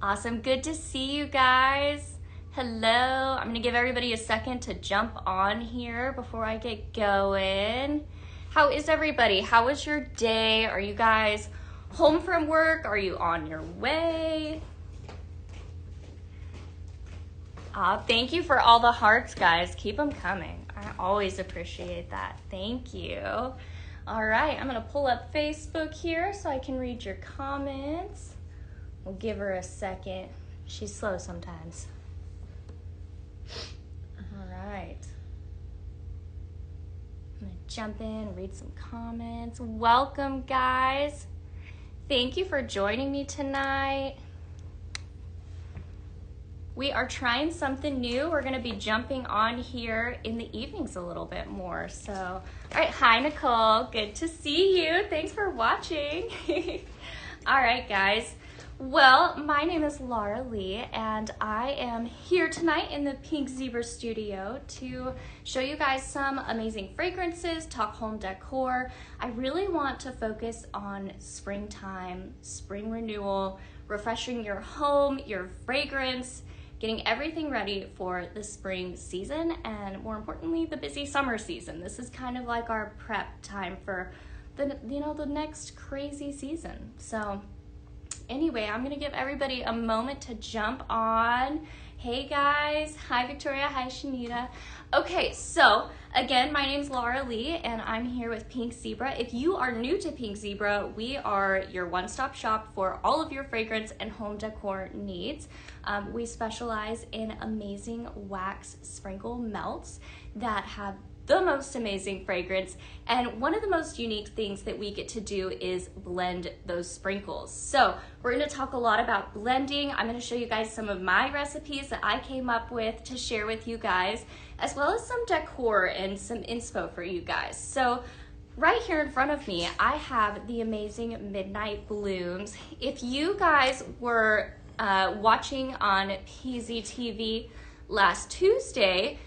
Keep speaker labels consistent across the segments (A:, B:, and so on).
A: Awesome, good to see you guys. Hello, I'm gonna give everybody a second to jump on here before I get going. How is everybody? How was your day? Are you guys home from work? Are you on your way? Thank you for all the hearts, guys. Keep them coming. I always appreciate that. Thank you. All right, I'm gonna pull up Facebook here so I can read your comments. We'll give her a second. She's slow sometimes. All right. I'm gonna jump in and read some comments. Welcome, guys. Thank you for joining me tonight. We are trying something new. We're gonna be jumping on here in the evenings a little bit more. So, all right, hi Nicole, good to see you. Thanks for watching. All right, guys. Well, my name is Laura Lee, and I am here tonight in the Pink Zebra studio to show you guys some amazing fragrances, talk home decor. I really want to focus on springtime, spring renewal, refreshing your home, your fragrance, getting everything ready for the spring season, and more importantly, the busy summer season. This is kind of like our prep time for the next crazy season. So anyway, I'm gonna give everybody a moment to jump on. Hey guys, hi Victoria, hi Shanita. Okay, so again, my name's Laura Lee and I'm here with Pink Zebra. If you are new to Pink Zebra, we are your one-stop shop for all of your fragrance and home decor needs. We specialize in amazing wax sprinkle melts that have the most amazing fragrance, and one of the most unique things that we get to do is blend those sprinkles. So we're going to talk a lot about blending. I'm going to show you guys some of my recipes that I came up with to share with you guys, as well as some decor and some inspo for you guys. So right here in front of me, I have the amazing Midnight Blooms. If you guys were watching on PZTV last Tuesday,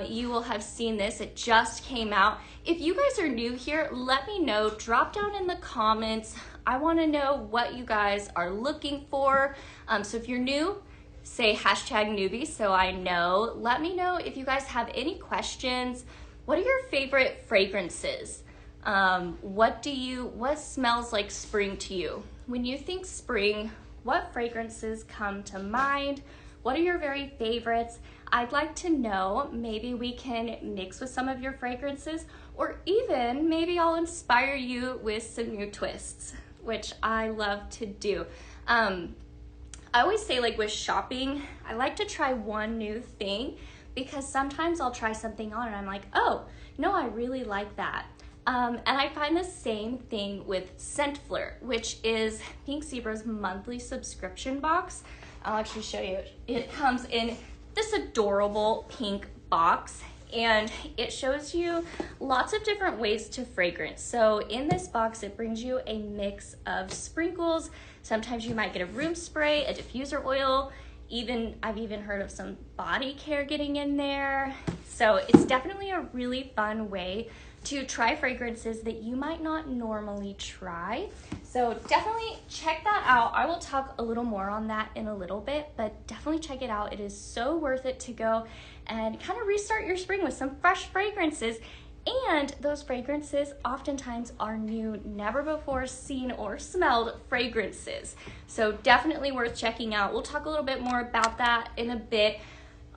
A: you will have seen this. It just came out. If you guys are new here, let me know. Drop down in the comments. I want to know what you guys are looking for. So if you're new, say #newbie so I know. Let me know if you guys have any questions. What are your favorite fragrances? What smells like spring to you? When you think spring, what fragrances come to mind? What are your very favorites? I'd like to know. Maybe we can mix with some of your fragrances, or even maybe I'll inspire you with some new twists, which I love to do. I always say, like with shopping, I like to try one new thing, because sometimes I'll try something on and I'm like, oh, no, I really like that. And I find the same thing with Scent Flirt, which is Pink Zebra's monthly subscription box. I'll actually show you. It comes in this adorable pink box, and it shows you lots of different ways to fragrance. So in this box, it brings you a mix of sprinkles. Sometimes you might get a room spray, a diffuser oil, I've even heard of some body care getting in there. So it's definitely a really fun way to try fragrances that you might not normally try. So definitely check that out. I will talk a little more on that in a little bit, but definitely check it out. It is so worth it to go and kind of restart your spring with some fresh fragrances. And those fragrances oftentimes are new, never before seen or smelled fragrances. So definitely worth checking out. We'll talk a little bit more about that in a bit.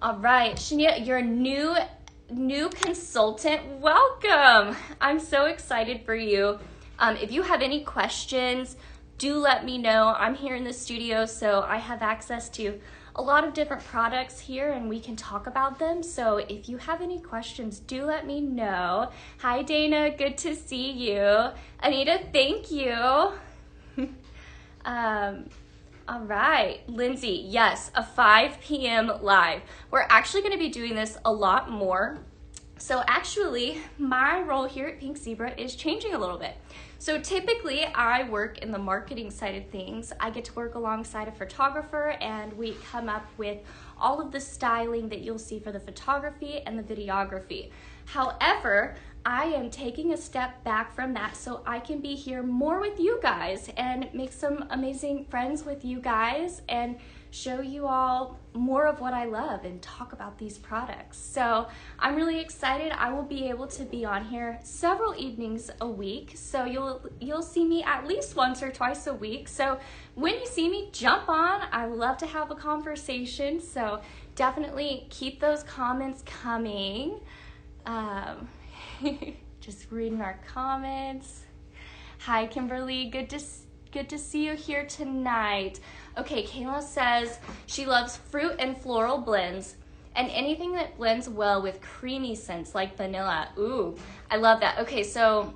A: All right, Shania, you're a new consultant. Welcome. I'm so excited for you. If you have any questions, do let me know. I'm here in the studio, so I have access to a lot of different products here and we can talk about them. So if you have any questions, do let me know. Hi Dana, good to see you. Anita, thank you. All right, Lindsay, yes, a 5 p.m. live. We're actually gonna be doing this a lot more. So actually, my role here at Pink Zebra is changing a little bit. So typically, I work in the marketing side of things. I get to work alongside a photographer, and we come up with all of the styling that you'll see for the photography and the videography. However, I am taking a step back from that so I can be here more with you guys and make some amazing friends with you guys and show you all more of what I love and talk about these products. So I'm really excited. I will be able to be on here several evenings a week. So you'll see me at least once or twice a week. So when you see me, jump on. I love to have a conversation. So definitely keep those comments coming. Just reading our comments. Hi, Kimberly. Good to see you here tonight. Okay, Kayla says she loves fruit and floral blends and anything that blends well with creamy scents like vanilla. Ooh, I love that. Okay, so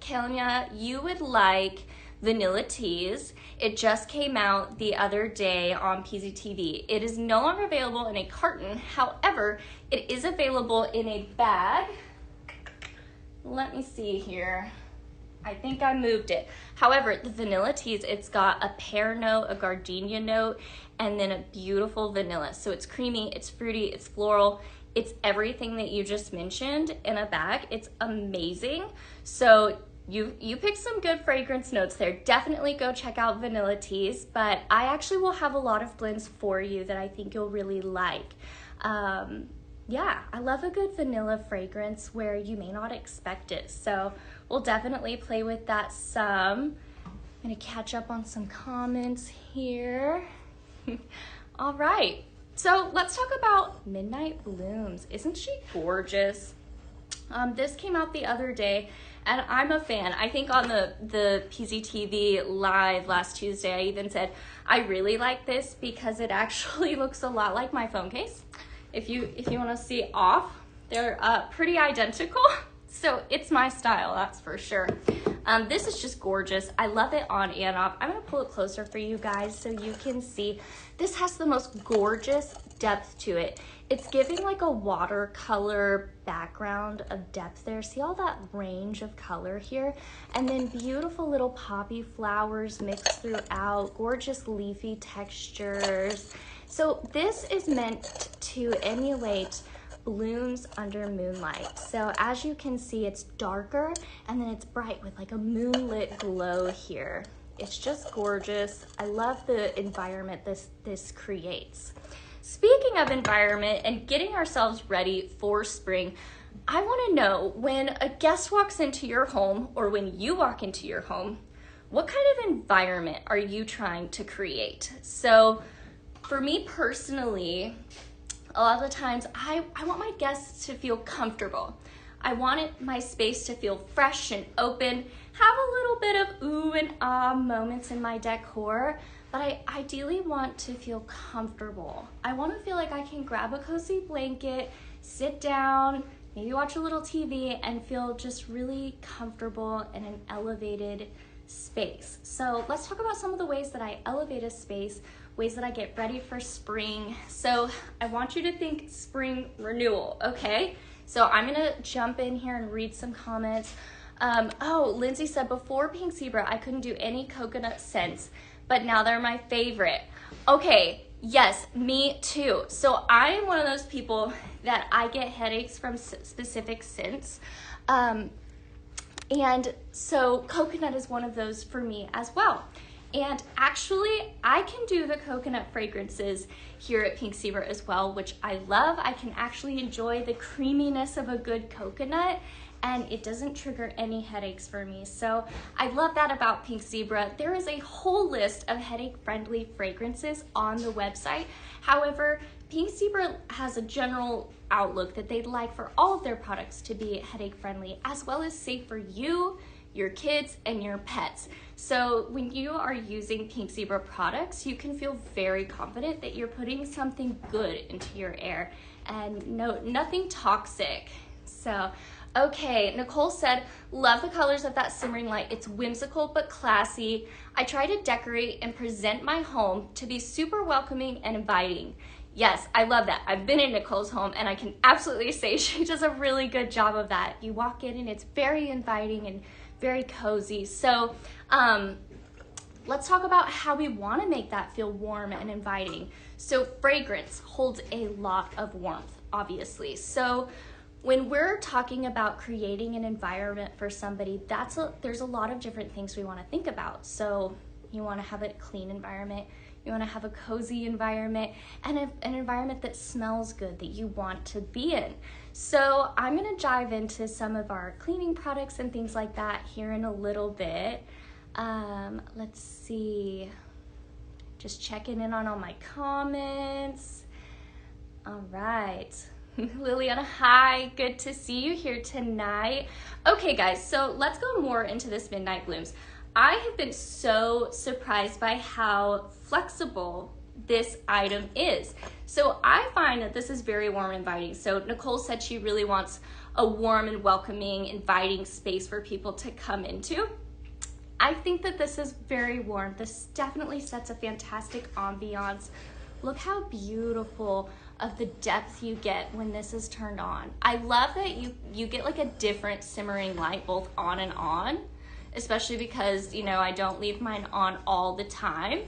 A: Kenya, you would like vanilla teas. It just came out the other day on PZTV. It is no longer available in a carton. However, it is available in a bag. Let me see here. I think I moved it. However, the vanilla teas, it's got a pear note, a gardenia note, and then a beautiful vanilla. So it's creamy, it's fruity, it's floral. It's everything that you just mentioned in a bag. It's amazing. So you picked some good fragrance notes there. Definitely go check out vanilla teas, but I actually will have a lot of blends for you that I think you'll really like. Yeah, I love a good vanilla fragrance where you may not expect it. So we'll definitely play with that some. I'm gonna catch up on some comments here. All right, so let's talk about Midnight Blooms. Isn't she gorgeous? This came out the other day and I'm a fan. I think on the PZTV live last Tuesday, I even said, I really like this because it actually looks a lot like my phone case. If you want to see off, they're pretty identical. So it's my style, that's for sure. This is just gorgeous. I love it on and off. I'm gonna pull it closer for you guys so you can see. This has the most gorgeous depth to it. It's giving like a watercolor background of depth there. See all that range of color here? And then beautiful little poppy flowers mixed throughout, gorgeous leafy textures. So this is meant to emulate blooms under moonlight. So as you can see, it's darker and then it's bright with like a moonlit glow here. It's just gorgeous. I love the environment this creates. Speaking of environment and getting ourselves ready for spring, I want to know, when a guest walks into your home or when you walk into your home, what kind of environment are you trying to create? So for me personally, a lot of the times I want my guests to feel comfortable. I want my space to feel fresh and open, have a little bit of ooh and ah moments in my decor, but I ideally want to feel comfortable. I want to feel like I can grab a cozy blanket, sit down, maybe watch a little TV and feel just really comfortable in an elevated space. So let's talk about some of the ways that I elevate a space, ways that I get ready for spring. So I want you to think spring renewal, okay? So I'm gonna jump in here and read some comments. Oh, Lindsay said, before Pink Zebra, I couldn't do any coconut scents, but now they're my favorite. Okay, yes, me too. So I am one of those people that I get headaches from specific scents. And so coconut is one of those for me as well. And actually, I can do the coconut fragrances here at Pink Zebra as well, which I love. I can actually enjoy the creaminess of a good coconut, and it doesn't trigger any headaches for me. So I love that about Pink Zebra. There is a whole list of headache-friendly fragrances on the website. However, Pink Zebra has a general outlook that they'd like for all of their products to be headache-friendly, as well as safe for you, your kids, and your pets. So when you are using Pink Zebra products, you can feel very confident that you're putting something good into your air and nothing toxic. So, okay, Nicole said, love the colors of that simmering light. It's whimsical but classy. I try to decorate and present my home to be super welcoming and inviting. Yes, I love that. I've been in Nicole's home and I can absolutely say she does a really good job of that. You walk in and it's very inviting and very cozy. So let's talk about how we want to make that feel warm and inviting. So fragrance holds a lot of warmth, obviously. So when we're talking about creating an environment for somebody, there's a lot of different things we want to think about. So you want to have a clean environment, you want to have a cozy environment, and an environment that smells good, that you want to be in. So I'm going to dive into some of our cleaning products and things like that here in a little bit. Let's see, just checking in on all my comments. All right. Liliana, hi, good to see you here tonight. Okay guys, so let's go more into this Midnight Blooms. I have been so surprised by how flexible this item is. So I find that this is very warm and inviting. So Nicole said she really wants a warm and welcoming, inviting space for people to come into. I think that this is very warm. This definitely sets a fantastic ambiance. Look how beautiful of the depth you get when this is turned on. I love that you get like a different simmering light both on and on, especially because, you know, I don't leave mine on all the time.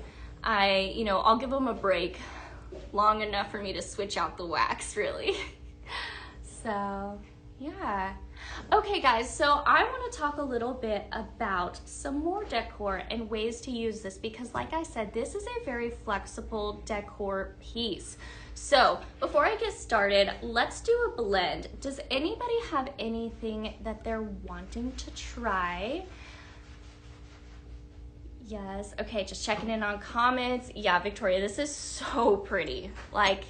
A: I'll give them a break long enough for me to switch out the wax, really. So, yeah. Okay guys, so I want to talk a little bit about some more decor and ways to use this, because like I said, this is a very flexible decor piece. So before I get started, let's do a blend. Does anybody have anything that they're wanting to try? Yes, okay, just checking in on comments. Yeah, Victoria, this is so pretty. Like,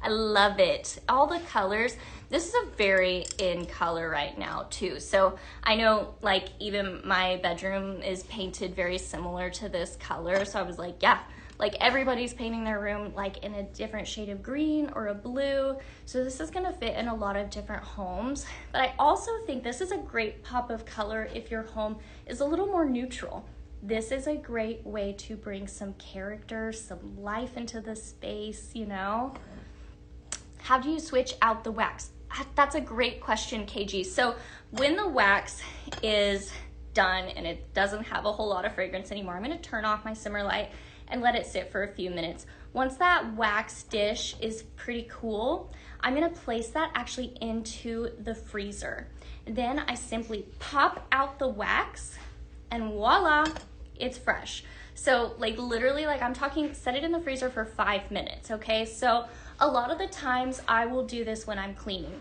A: I love it. All the colors. This is a very in color right now too. So I know like even my bedroom is painted very similar to this color. So I was like, yeah, like everybody's painting their room like in a different shade of green or a blue. So this is gonna fit in a lot of different homes. But I also think this is a great pop of color if your home is a little more neutral. This is a great way to bring some character, some life into the space, you know? How do you switch out the wax? That's a great question, KG. So when the wax is done and it doesn't have a whole lot of fragrance anymore, I'm gonna turn off my simmer light and let it sit for a few minutes. Once that wax dish is pretty cool, I'm gonna place that actually into the freezer. Then I simply pop out the wax and voila, it's fresh. So like literally, like I'm talking, set it in the freezer for 5 minutes, okay? So a lot of the times I will do this when I'm cleaning.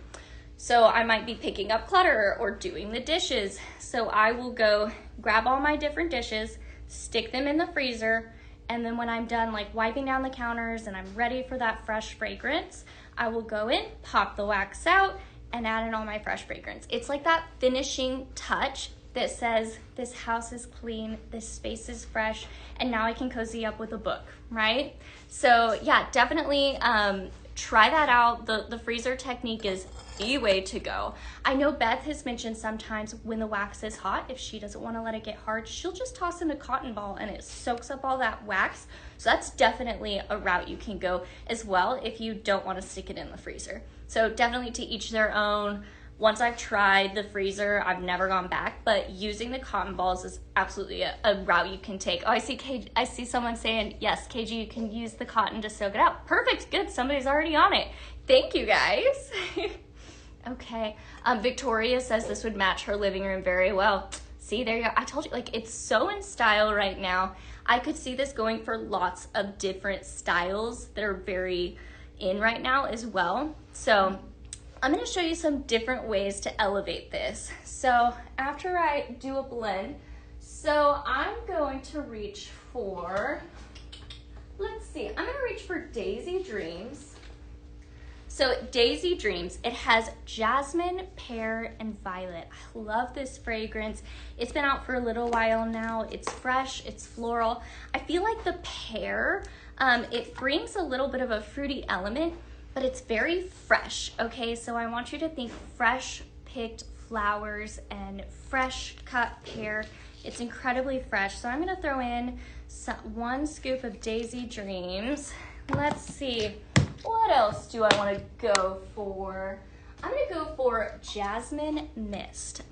A: So I might be picking up clutter or doing the dishes. So I will go grab all my different dishes, stick them in the freezer, and then when I'm done like wiping down the counters and I'm ready for that fresh fragrance, I will go in, pop the wax out, and add in all my fresh fragrance. It's like that finishing touch that says this house is clean, this space is fresh, and now I can cozy up with a book, right? So yeah, definitely try that out. The freezer technique is the way to go. I know Beth has mentioned sometimes when the wax is hot, if she doesn't want to let it get hard, she'll just toss in a cotton ball and it soaks up all that wax. So that's definitely a route you can go as well if you don't want to stick it in the freezer. So definitely to each their own. Once I've tried the freezer, I've never gone back, but using the cotton balls is absolutely a route you can take. Oh, I see someone saying, yes, KG, you can use the cotton to soak it out. Perfect, good, somebody's already on it. Thank you, guys. Okay, Victoria says this would match her living room very well. See, there you go. I told you, like, it's so in style right now. I could see this going for lots of different styles that are very in right now as well. So I'm gonna show you some different ways to elevate this. So after I do a blend, so I'm going to reach for, let's see, I'm gonna reach for Daisy Dreams. So Daisy Dreams, it has jasmine, pear, and violet. I love this fragrance. It's been out for a little while now. It's fresh, it's floral. I feel like the pear, it brings a little bit of a fruity element, but it's very fresh, okay? So I want you to think fresh picked flowers and fresh cut pear. It's incredibly fresh. So I'm gonna throw in 1 scoop of Daisy Dreams. Let's see, what else do I wanna go for? I'm gonna go for Jasmine Mist.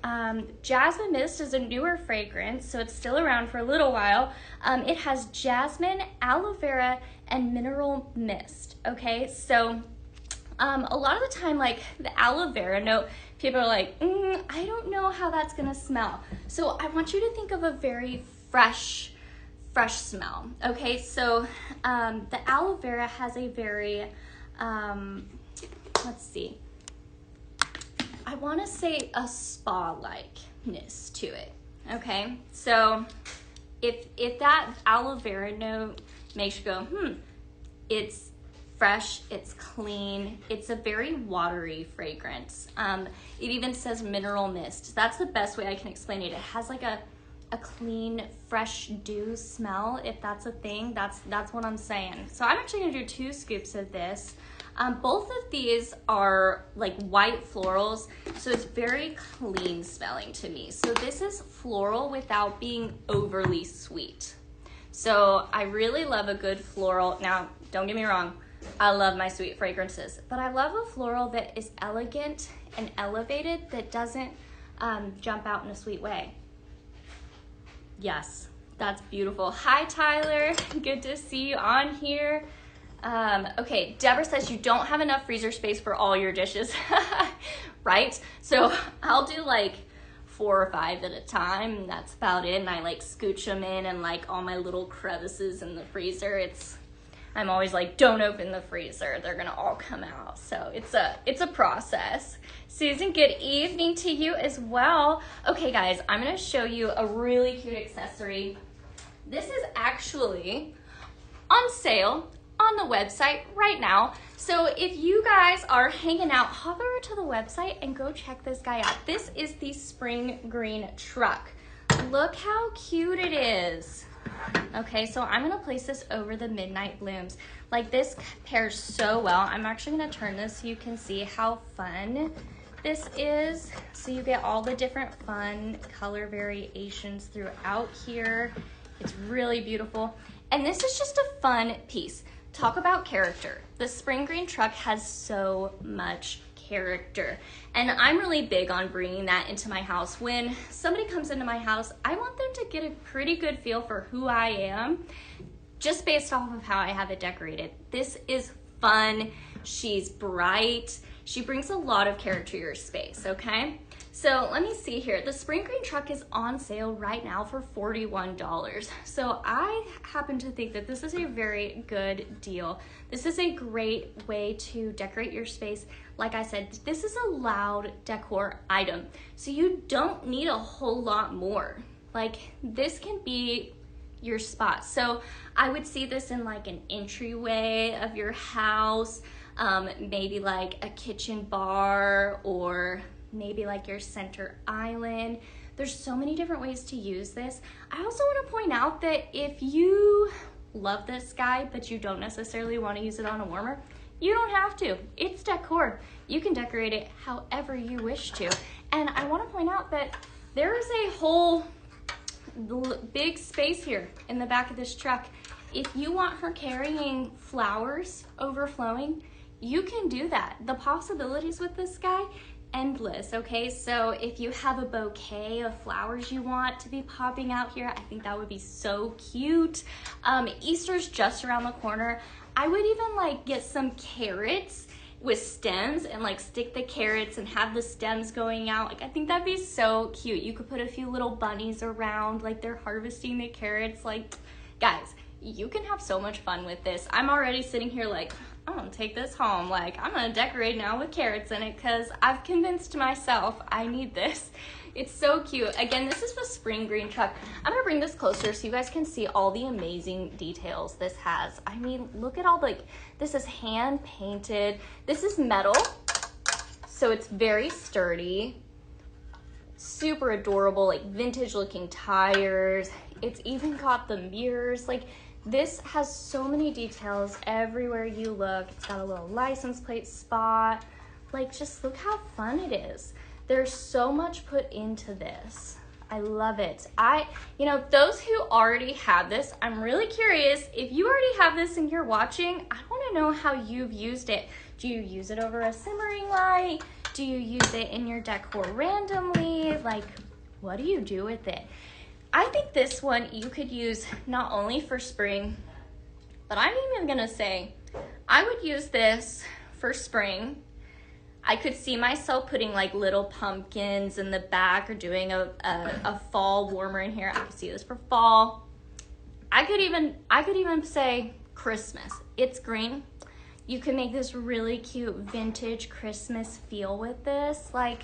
A: Jasmine Mist is a newer fragrance, so it's still around for a little while. It has jasmine, aloe vera, and mineral mist, okay? So A lot of the time, like the aloe vera note, people are like, I don't know how that's gonna smell. So I want you to think of a very fresh smell. Okay, so the aloe vera has a very, let's see, I wanna say a spa-likeness to it. Okay, so if that aloe vera note makes you go, it's fresh, it's clean, it's a very watery fragrance. It even says mineral mist. That's the best way I can explain it. It has like a clean, fresh dew smell, if that's a thing. That's what I'm saying. So I'm actually gonna do 2 scoops of this. Both of these are like white florals, so it's very clean smelling to me. So this is floral without being overly sweet. So I really love a good floral. Now, don't get me wrong, I love my sweet fragrances, but I love a floral that is elegant and elevated, that doesn't jump out in a sweet way. Yes, that's beautiful. Hi, Tyler. Good to see you on here. Okay, Deborah says you don't have enough freezer space for all your dishes, right? So I'll do like 4 or 5 at a time, and that's about it. And I like scooch them in and like all my little crevices in the freezer. I'm always like, don't open the freezer. They're gonna all come out. So it's a process. Susan, good evening to you as well. Okay guys, I'm gonna show you a really cute accessory. This is actually on sale on the website right now. So if you guys are hanging out, hop over to the website and go check this guy out. This is the spring green truck. Look how cute it is. Okay, so I'm gonna place this over the midnight blooms. Like, this pairs so well. I'm actually gonna turn this so you can see how fun this is. So you get all the different fun color variations throughout here. It's really beautiful. And this is just a fun piece. Talk about character. The spring green truck has so much character, and I'm really big on bringing that into my house. When somebody comes into my house, I want them to get a pretty good feel for who I am, just based off of how I have it decorated. This is fun. She's bright. She brings a lot of character to your space, okay? So let me see here. The spring green truck is on sale right now for $41. So I happen to think that this is a very good deal. This is a great way to decorate your space. Like I said, this is a loud decor item, so you don't need a whole lot more. Like, this can be your spot. So I would see this in like an entryway of your house, maybe like a kitchen bar, or maybe like your center island. There's so many different ways to use this. I also want to point out that if you love this guy, but you don't necessarily want to use it on a warmer, you don't have to. It's decor. You can decorate it however you wish to. And I want to point out that there is a whole big space here in the back of this truck. If you want her carrying flowers overflowing, you can do that. The possibilities with this guy, endless. Okay, so if you have a bouquet of flowers you want to be popping out here, I think that would be so cute. Easter's just around the corner. I would even like get some carrots with stems and like stick the carrots and have the stems going out. Like, I think that'd be so cute. You could put a few little bunnies around, like they're harvesting the carrots. Like, guys, you can have so much fun with this. I'm already sitting here like, I'm gonna take this home. Like, I'm gonna decorate now with carrots in it because I've convinced myself I need this. It's so cute. Again, this is the spring green truck. I'm gonna bring this closer so you guys can see all the amazing details this has. I mean, look at all the, this is hand painted. This is metal, so it's very sturdy. Super adorable, like vintage looking tires. It's even got the mirrors. Like, this has so many details everywhere you look. It's got a little license plate spot. Like, just look how fun it is. There's so much put into this. I love it. You know, those who already have this, I'm really curious, if you already have this and you're watching, I want to know how you've used it. Do you use it over a simmering light? Do you use it in your decor randomly? Like, what do you do with it? I think this one you could use not only for spring, but I'm even gonna say I would use this for spring. I could see myself putting like little pumpkins in the back or doing a fall warmer in here. I could see this for fall. I could even say Christmas. It's green. You can make this really cute vintage Christmas feel with this. Like,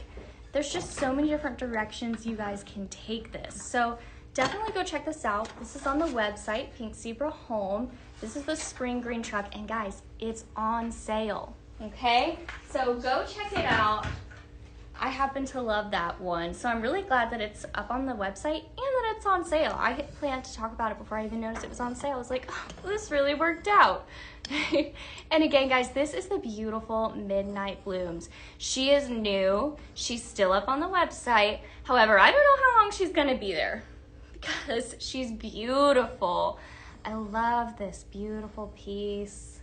A: there's just so many different directions you guys can take this. So definitely go check this out. This is on the website, Pink Zebra Home. This is the spring green truck, and guys, it's on sale, okay? So go check it out. I happen to love that one, so I'm really glad that it's up on the website and that it's on sale. I planned to talk about it before I even noticed it was on sale. I was like, oh, this really worked out. And again, guys, this is the beautiful Midnight Blooms. She is new. She's still up on the website. However, I don't know how long she's gonna be there because she's beautiful. I love this beautiful piece.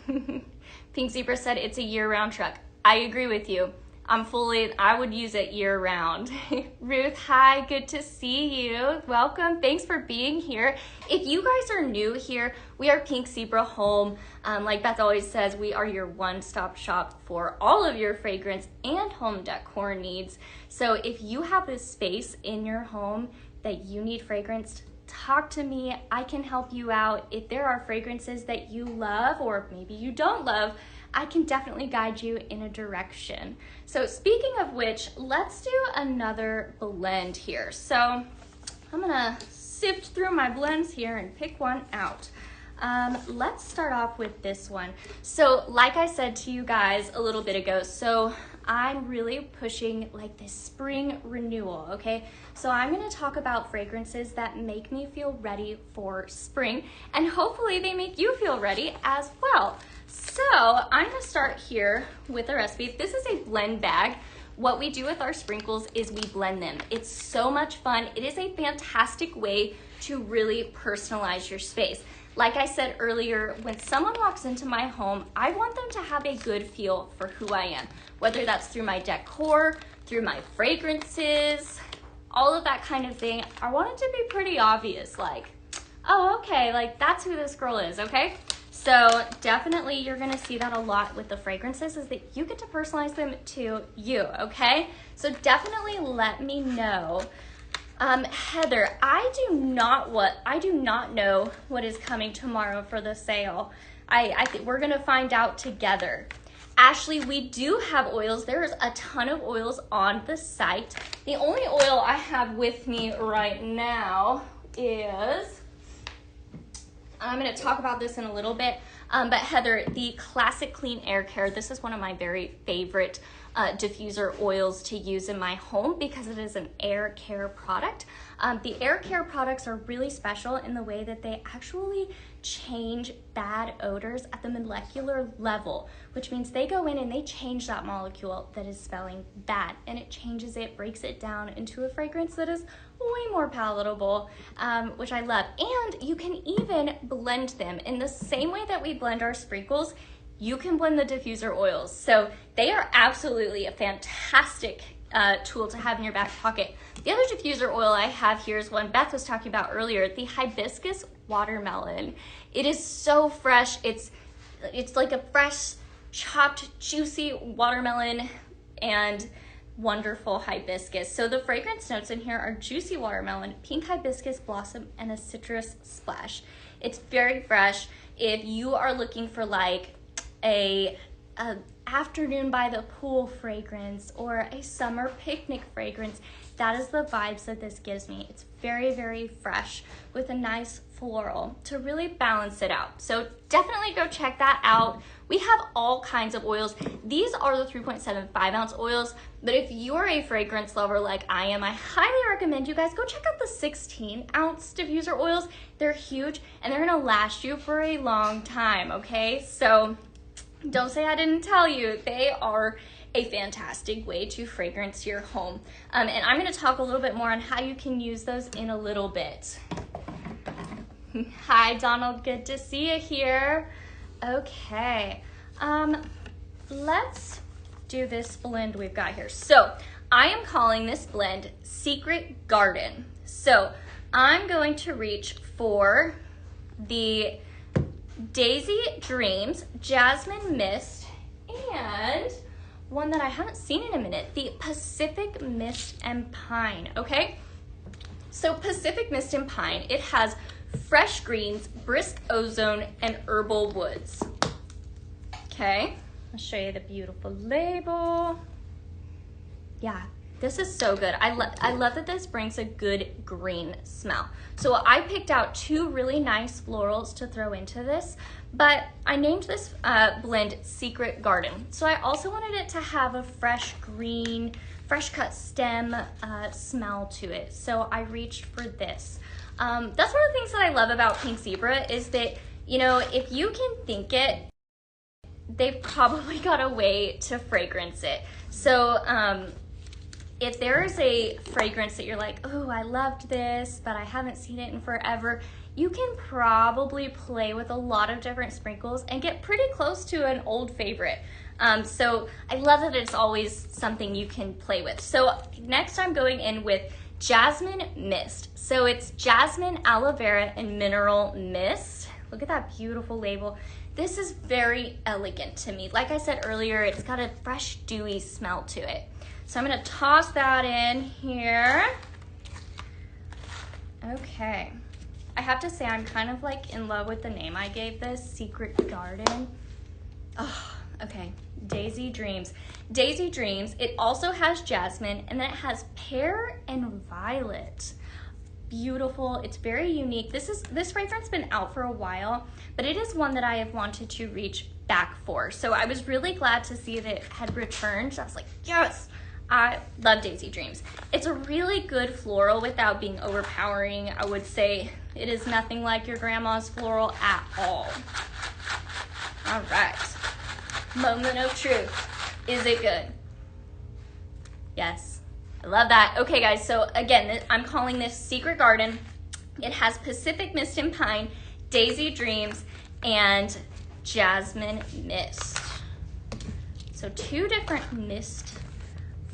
A: Pink Zebra said it's a year-round truck. I agree with you. I would use it year round. Ruth, hi, good to see you. Welcome, thanks for being here. If you guys are new here, we are Pink Zebra Home. Like Beth always says, we are your one-stop shop for all of your fragrance and home decor needs. So if you have this space in your home that you need fragrance, talk to me. I can help you out. If there are fragrances that you love or maybe you don't love, I can definitely guide you in a direction. So speaking of which, let's do another blend here. So I'm gonna sift through my blends here and pick one out. Let's start off with this one. So like I said to you guys a little bit ago, so I'm really pushing like this spring renewal, okay? So I'm gonna talk about fragrances that make me feel ready for spring, and hopefully they make you feel ready as well. So I'm gonna start here with a recipe. This is a blend bag. What we do with our sprinkles is we blend them. It's so much fun. It is a fantastic way to really personalize your space. Like I said earlier, when someone walks into my home, I want them to have a good feel for who I am, whether that's through my decor, through my fragrances, all of that kind of thing. I want it to be pretty obvious, like, oh, okay, like that's who this girl is, okay? So definitely you're gonna see that a lot with the fragrances, is that you get to personalize them to you, okay? So definitely let me know. Heather, I do not know what is coming tomorrow for the sale. I think we're gonna find out together. Ashley, we do have oils. There's a ton of oils on the site. The only oil I have with me right now is, I'm gonna talk about this in a little bit, but Heather, the Classic Clean Air Care, this is one of my very favorite diffuser oils to use in my home because it is an air care product. The air care products are really special in the way that they actually change bad odors at the molecular level, which means they go in and they change that molecule that is smelling bad, and it changes it, breaks it down into a fragrance that is way more palatable, which I love. And you can even blend them in the same way that we blend our sprinkles. You can blend the diffuser oils. So they are absolutely a fantastic tool to have in your back pocket. The other diffuser oil I have here is one Beth was talking about earlier, the hibiscus watermelon. It is so fresh. It's like a fresh, chopped, juicy watermelon and wonderful hibiscus. So the fragrance notes in here are juicy watermelon, pink hibiscus blossom, and a citrus splash. It's very fresh. If you are looking for like a afternoon by the pool fragrance or a summer picnic fragrance, that is the vibes that this gives me. It's very, very fresh with a nice floral to really balance it out. So definitely go check that out. We have all kinds of oils. These are the 3.75 ounce oils, but if you're a fragrance lover like I am, I highly recommend you guys go check out the 16 ounce diffuser oils. They're huge and they're gonna last you for a long time, okay? So don't say I didn't tell you. They are a fantastic way to fragrance your home. And I'm gonna talk a little bit more on how you can use those in a little bit. Hi, Donald, good to see you here. Okay, let's do this blend we've got here. So I am calling this blend Secret Garden. So I'm going to reach for the Daisy Dreams Jasmine Mist and one that I haven't seen in a minute, the Pacific Mist and Pine, okay? So Pacific Mist and Pine, it has fresh greens, brisk ozone, and herbal woods. Okay, I'll show you the beautiful label. Yeah, this is so good. I love that this brings a good green smell. So I picked out 2 really nice florals to throw into this, but I named this blend Secret Garden. So I also wanted it to have a fresh green, fresh cut stem smell to it. So I reached for this. That's one of the things that I love about Pink Zebra is that, you know, if you can think it, they've probably got a way to fragrance it. So if there is a fragrance that you're like, oh, I loved this, but I haven't seen it in forever, you can probably play with a lot of different sprinkles and get pretty close to an old favorite. So I love that it's always something you can play with. So next I'm going in with Jasmine Mist. So it's jasmine, aloe vera, and mineral mist. Look at that beautiful label. This is very elegant to me. Like I said earlier, it's got a fresh, dewy smell to it. So I'm gonna toss that in here. Okay. I have to say, I'm kind of like in love with the name I gave this, Secret Garden. Oh, okay. Daisy Dreams. Daisy Dreams, it also has jasmine, and then it has pear and violet. Beautiful. It's very unique. This fragrance has been out for a while, but it is one that I have wanted to reach back for. So I was really glad to see that it had returned. I was like, yes, I love Daisy Dreams. It's a really good floral without being overpowering. I would say it is nothing like your grandma's floral at all. All right. Moment of truth. Is it good? Yes. I love that. Okay, guys, so again, I'm calling this Secret Garden. It has Pacific Mist and Pine, Daisy Dreams, and Jasmine Mist. So 2 different mist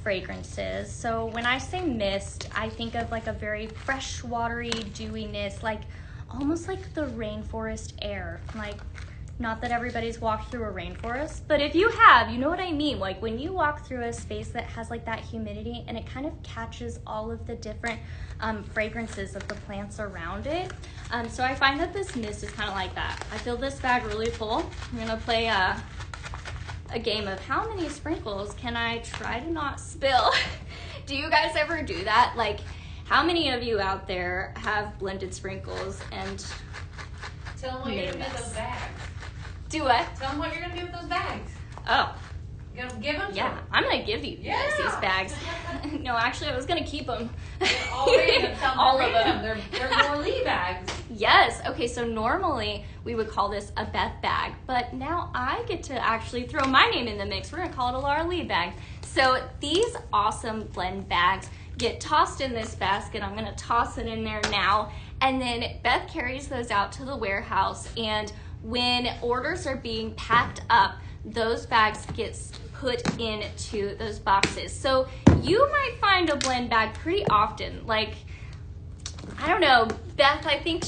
A: fragrances. So when I say mist, I think of like a very fresh, watery dewiness, like almost like the rainforest air. Like, not that everybody's walked through a rainforest, but if you have, you know what I mean. Like when you walk through a space that has like that humidity and it kind of catches all of the different fragrances of the plants around it. So I find that this mist is kind of like that. I filled this bag really full. I'm gonna play a game of how many sprinkles can I try to not spill? Do you guys ever do that? Like, how many of you out there have blended sprinkles and
B: tell them what you're gonna do with those bags.
A: Do what?
B: Tell them what you're gonna do with those bags.
A: Oh.
B: You're gonna give them to
A: yeah,
B: them.
A: I'm gonna give you guys these bags. No, actually, I was gonna keep them.
B: All of them. They're more Lee bags.
A: Yes. Okay, so normally we would call this a Beth bag, but now I get to actually throw my name in the mix. We're gonna call it a Laura Lee bag. So these awesome blend bags get tossed in this basket. I'm gonna toss it in there now, and then Beth carries those out to the warehouse, and when orders are being packed up, those bags get put into those boxes. So you might find a blend bag pretty often. Like, I don't know, Beth, I think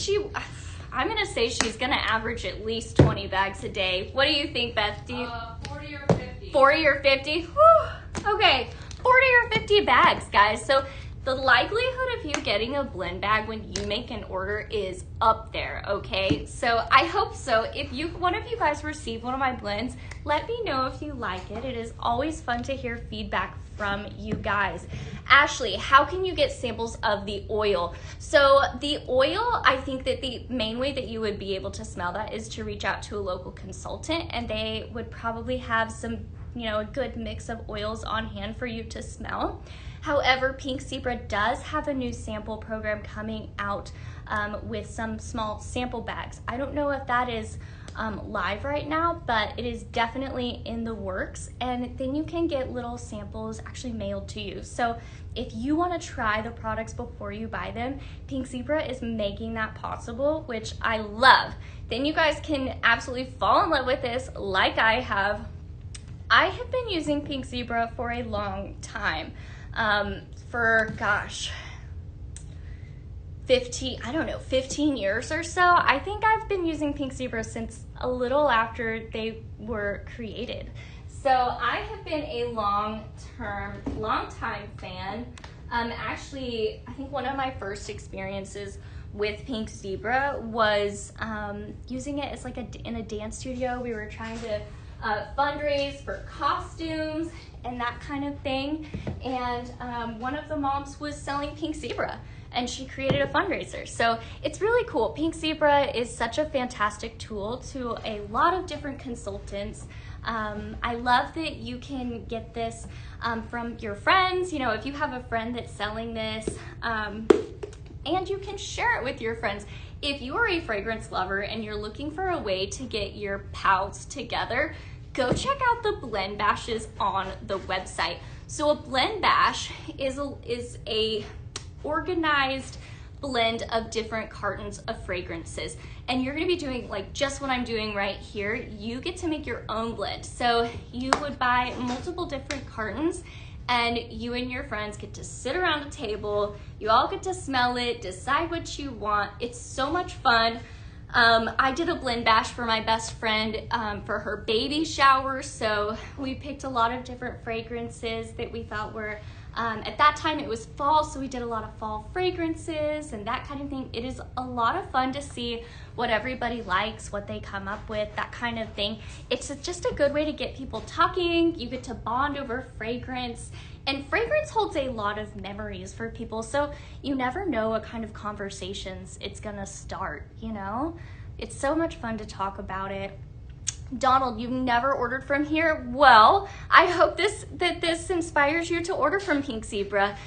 A: I'm gonna say she's gonna average at least 20 bags a day. What do you think, Beth?
B: 40 or 50.
A: 40 or 50? Whew. Okay, 40 or 50 bags, guys. So the likelihood of you getting a blend bag when you make an order is up there, okay? So I hope so. If one of you guys received one of my blends, let me know if you like it. It is always fun to hear feedback from you guys. Ashley, how can you get samples of the oil? So the oil, I think that the main way that you would be able to smell that is to reach out to a local consultant, and they would probably have some, a good mix of oils on hand for you to smell. However, Pink Zebra does have a new sample program coming out with some small sample bags. I don't know if that is live right now, but it is definitely in the works, and then you can get little samples actually mailed to you. So if you want to try the products before you buy them, Pink Zebra is making that possible, which I love. Then you guys can absolutely fall in love with this like I have. I have been using Pink Zebra for a long time. For 15 years or so. I think I've been using Pink Zebra since a little after they were created. So I have been a long time fan. Actually, I think one of my first experiences with Pink Zebra was using it as like in a dance studio. We were trying to fundraise for costumes and that kind of thing. And one of the moms was selling Pink Zebra, and she created a fundraiser. So it's really cool. Pink Zebra is such a fantastic tool to a lot of different consultants. I love that you can get this from your friends. You know, if you have a friend that's selling this, and you can share it with your friends. If you are a fragrance lover and you're looking for a way to get your pals together, go check out the blend bashes on the website. So a blend bash is a organized blend of different cartons of fragrances, and you're going to be doing like just what I'm doing right here. You get to make your own blend. So you would buy multiple different cartons, and you and your friends get to sit around a table. You all get to smell it, decide what you want. It's so much fun. I did a blend bash for my best friend for her baby shower. So we picked a lot of different fragrances that we thought were, at that time it was fall, so we did a lot of fall fragrances and that kind of thing. It is a lot of fun to see what everybody likes, what they come up with, that kind of thing. It's just a good way to get people talking. You get to bond over fragrance. And fragrance holds a lot of memories for people, so you never know what kind of conversations it's gonna start, you know? It's so much fun to talk about it. Donald, you've never ordered from here? Well, I hope that this inspires you to order from Pink Zebra.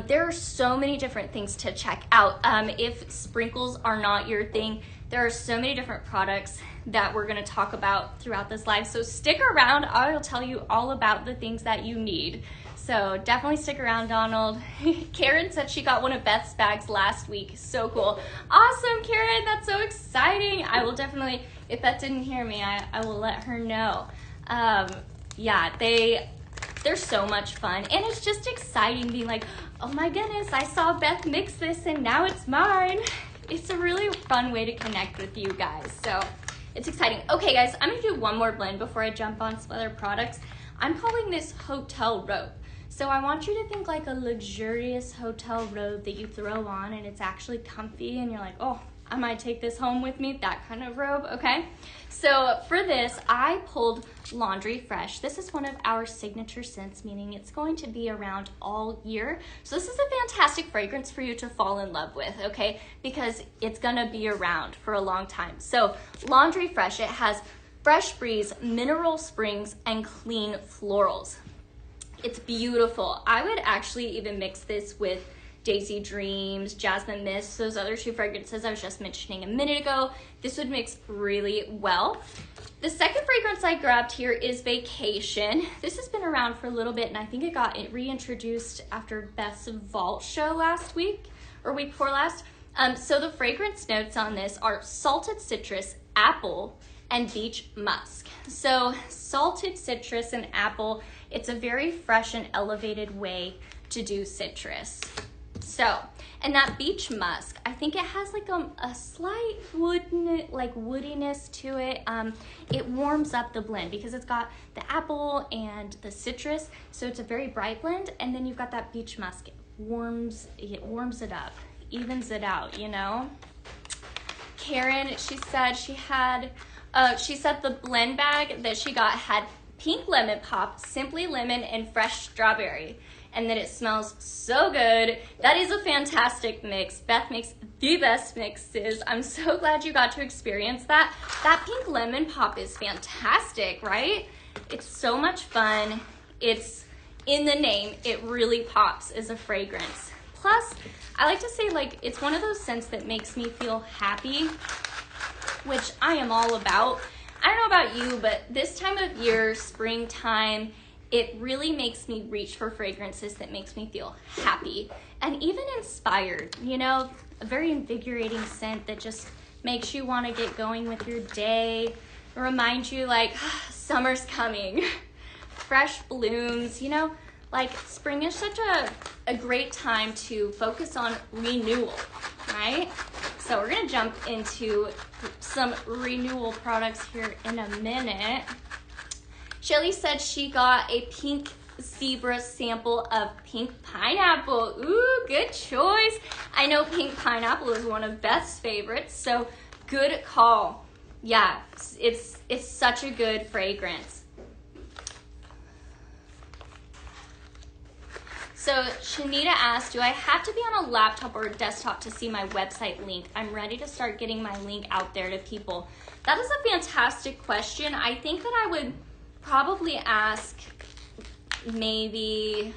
A: There are so many different things to check out. If sprinkles are not your thing, there are so many different products that we're gonna talk about throughout this live, so stick around. I will tell you all about the things that you need. So definitely stick around, Donald. Karen said she got one of Beth's bags last week. So cool. Awesome, Karen, that's so exciting. I will definitely, if Beth didn't hear me, I will let her know. Yeah, they're so much fun. And it's just exciting being like, oh my goodness, I saw Beth mix this and now it's mine. It's a really fun way to connect with you guys. So it's exciting. Okay guys, I'm gonna do one more blend before I jump on some other products. I'm calling this Hotel Robe. So I want you to think like a luxurious hotel robe that you throw on and it's actually comfy and you're like, oh, I might take this home with me, that kind of robe, okay? So for this, I pulled Laundry Fresh. This is one of our signature scents, meaning it's going to be around all year. So this is a fantastic fragrance for you to fall in love with, okay? Because it's gonna be around for a long time. So Laundry Fresh, it has fresh breeze, mineral springs, and clean florals. It's beautiful. I would actually even mix this with Daisy Dreams, Jasmine Mist, those other two fragrances I was just mentioning a minute ago. This would mix really well. The second fragrance I grabbed here is Vacation. This has been around for a little bit, and I think it got reintroduced after Beth's Vault show last week, or week before last. So the fragrance notes on this are salted citrus, apple, and beach musk. So salted citrus and apple, it's a very fresh and elevated way to do citrus. So, and that beach musk, I think it has like a slight woodiness to it. It warms up the blend because it's got the apple and the citrus, so it's a very bright blend. And then you've got that beach musk. It warms it up, evens it out, you know. Karen, she said the blend bag that she got had pink lemon pop, simply lemon, and fresh strawberry, and that it smells so good. That is a fantastic mix. Beth makes the best mixes. I'm so glad you got to experience that. That pink lemon pop is fantastic, right? It's so much fun. It's in the name. It really pops as a fragrance. Plus, I like to say, like, it's one of those scents that makes me feel happy, which I am all about. I don't know about you, but this time of year, springtime, it really makes me reach for fragrances that makes me feel happy and even inspired, you know, a very invigorating scent that just makes you want to get going with your day, reminds you like summer's coming, fresh blooms, you know, like spring is such a great time to focus on renewal, right? So we're gonna jump into some renewal products here in a minute. Shelly said she got a pink zebra sample of pink pineapple. Ooh, good choice. I know pink pineapple is one of Beth's favorites, so good call. Yeah, it's such a good fragrance. So Shanita asked, do I have to be on a laptop or a desktop to see my website link? I'm ready to start getting my link out there to people. That is a fantastic question. I think that I would probably ask maybe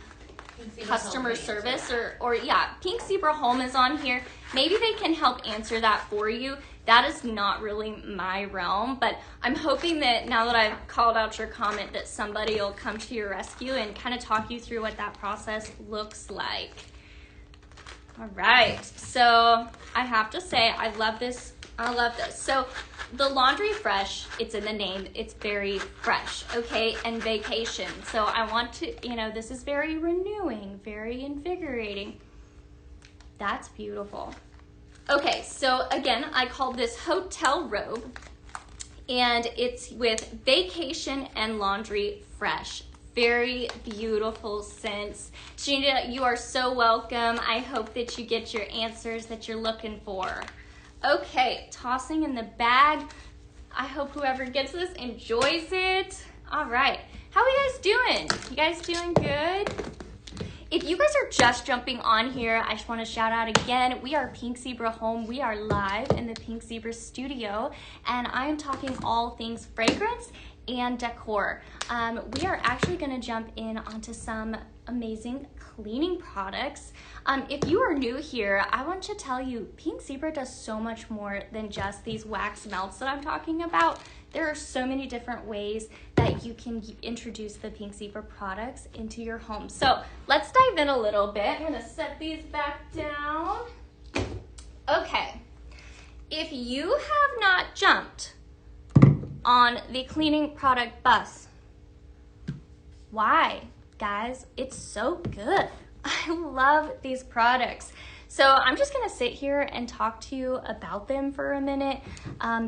A: customer service or yeah, Pink Zebra Home is on here. Maybe they can help answer that for you. That is not really my realm, but I'm hoping that now that I've called out your comment that somebody will come to your rescue and kind of talk you through what that process looks like. All right, so I have to say I love this. I love this. So the Laundry Fresh, it's in the name, it's very fresh, okay, and vacation. So I want to, this is very renewing, very invigorating. That's beautiful. Okay, so again, I call this Hotel Robe, and it's with Vacation and Laundry Fresh. Very beautiful scents. Shanita, you are so welcome. I hope that you get your answers that you're looking for. Okay, tossing in the bag. I hope whoever gets this enjoys it. All right, how are you guys doing? You guys doing good? If you guys are just jumping on here, I just want to shout out again, we are Pink Zebra Home. We are live in the Pink Zebra studio, and I am talking all things fragrance and decor. We are actually going to jump in onto some amazing cleaning products. If you are new here, I want to tell you, Pink Zebra does so much more than just these wax melts that I'm talking about. There are so many different ways that you can introduce the Pink Zebra products into your home. So let's dive in a little bit. I'm gonna set these back down. Okay, if you have not jumped on the cleaning product bus, why? Guys, it's so good. I love these products. So I'm just gonna sit here and talk to you about them for a minute.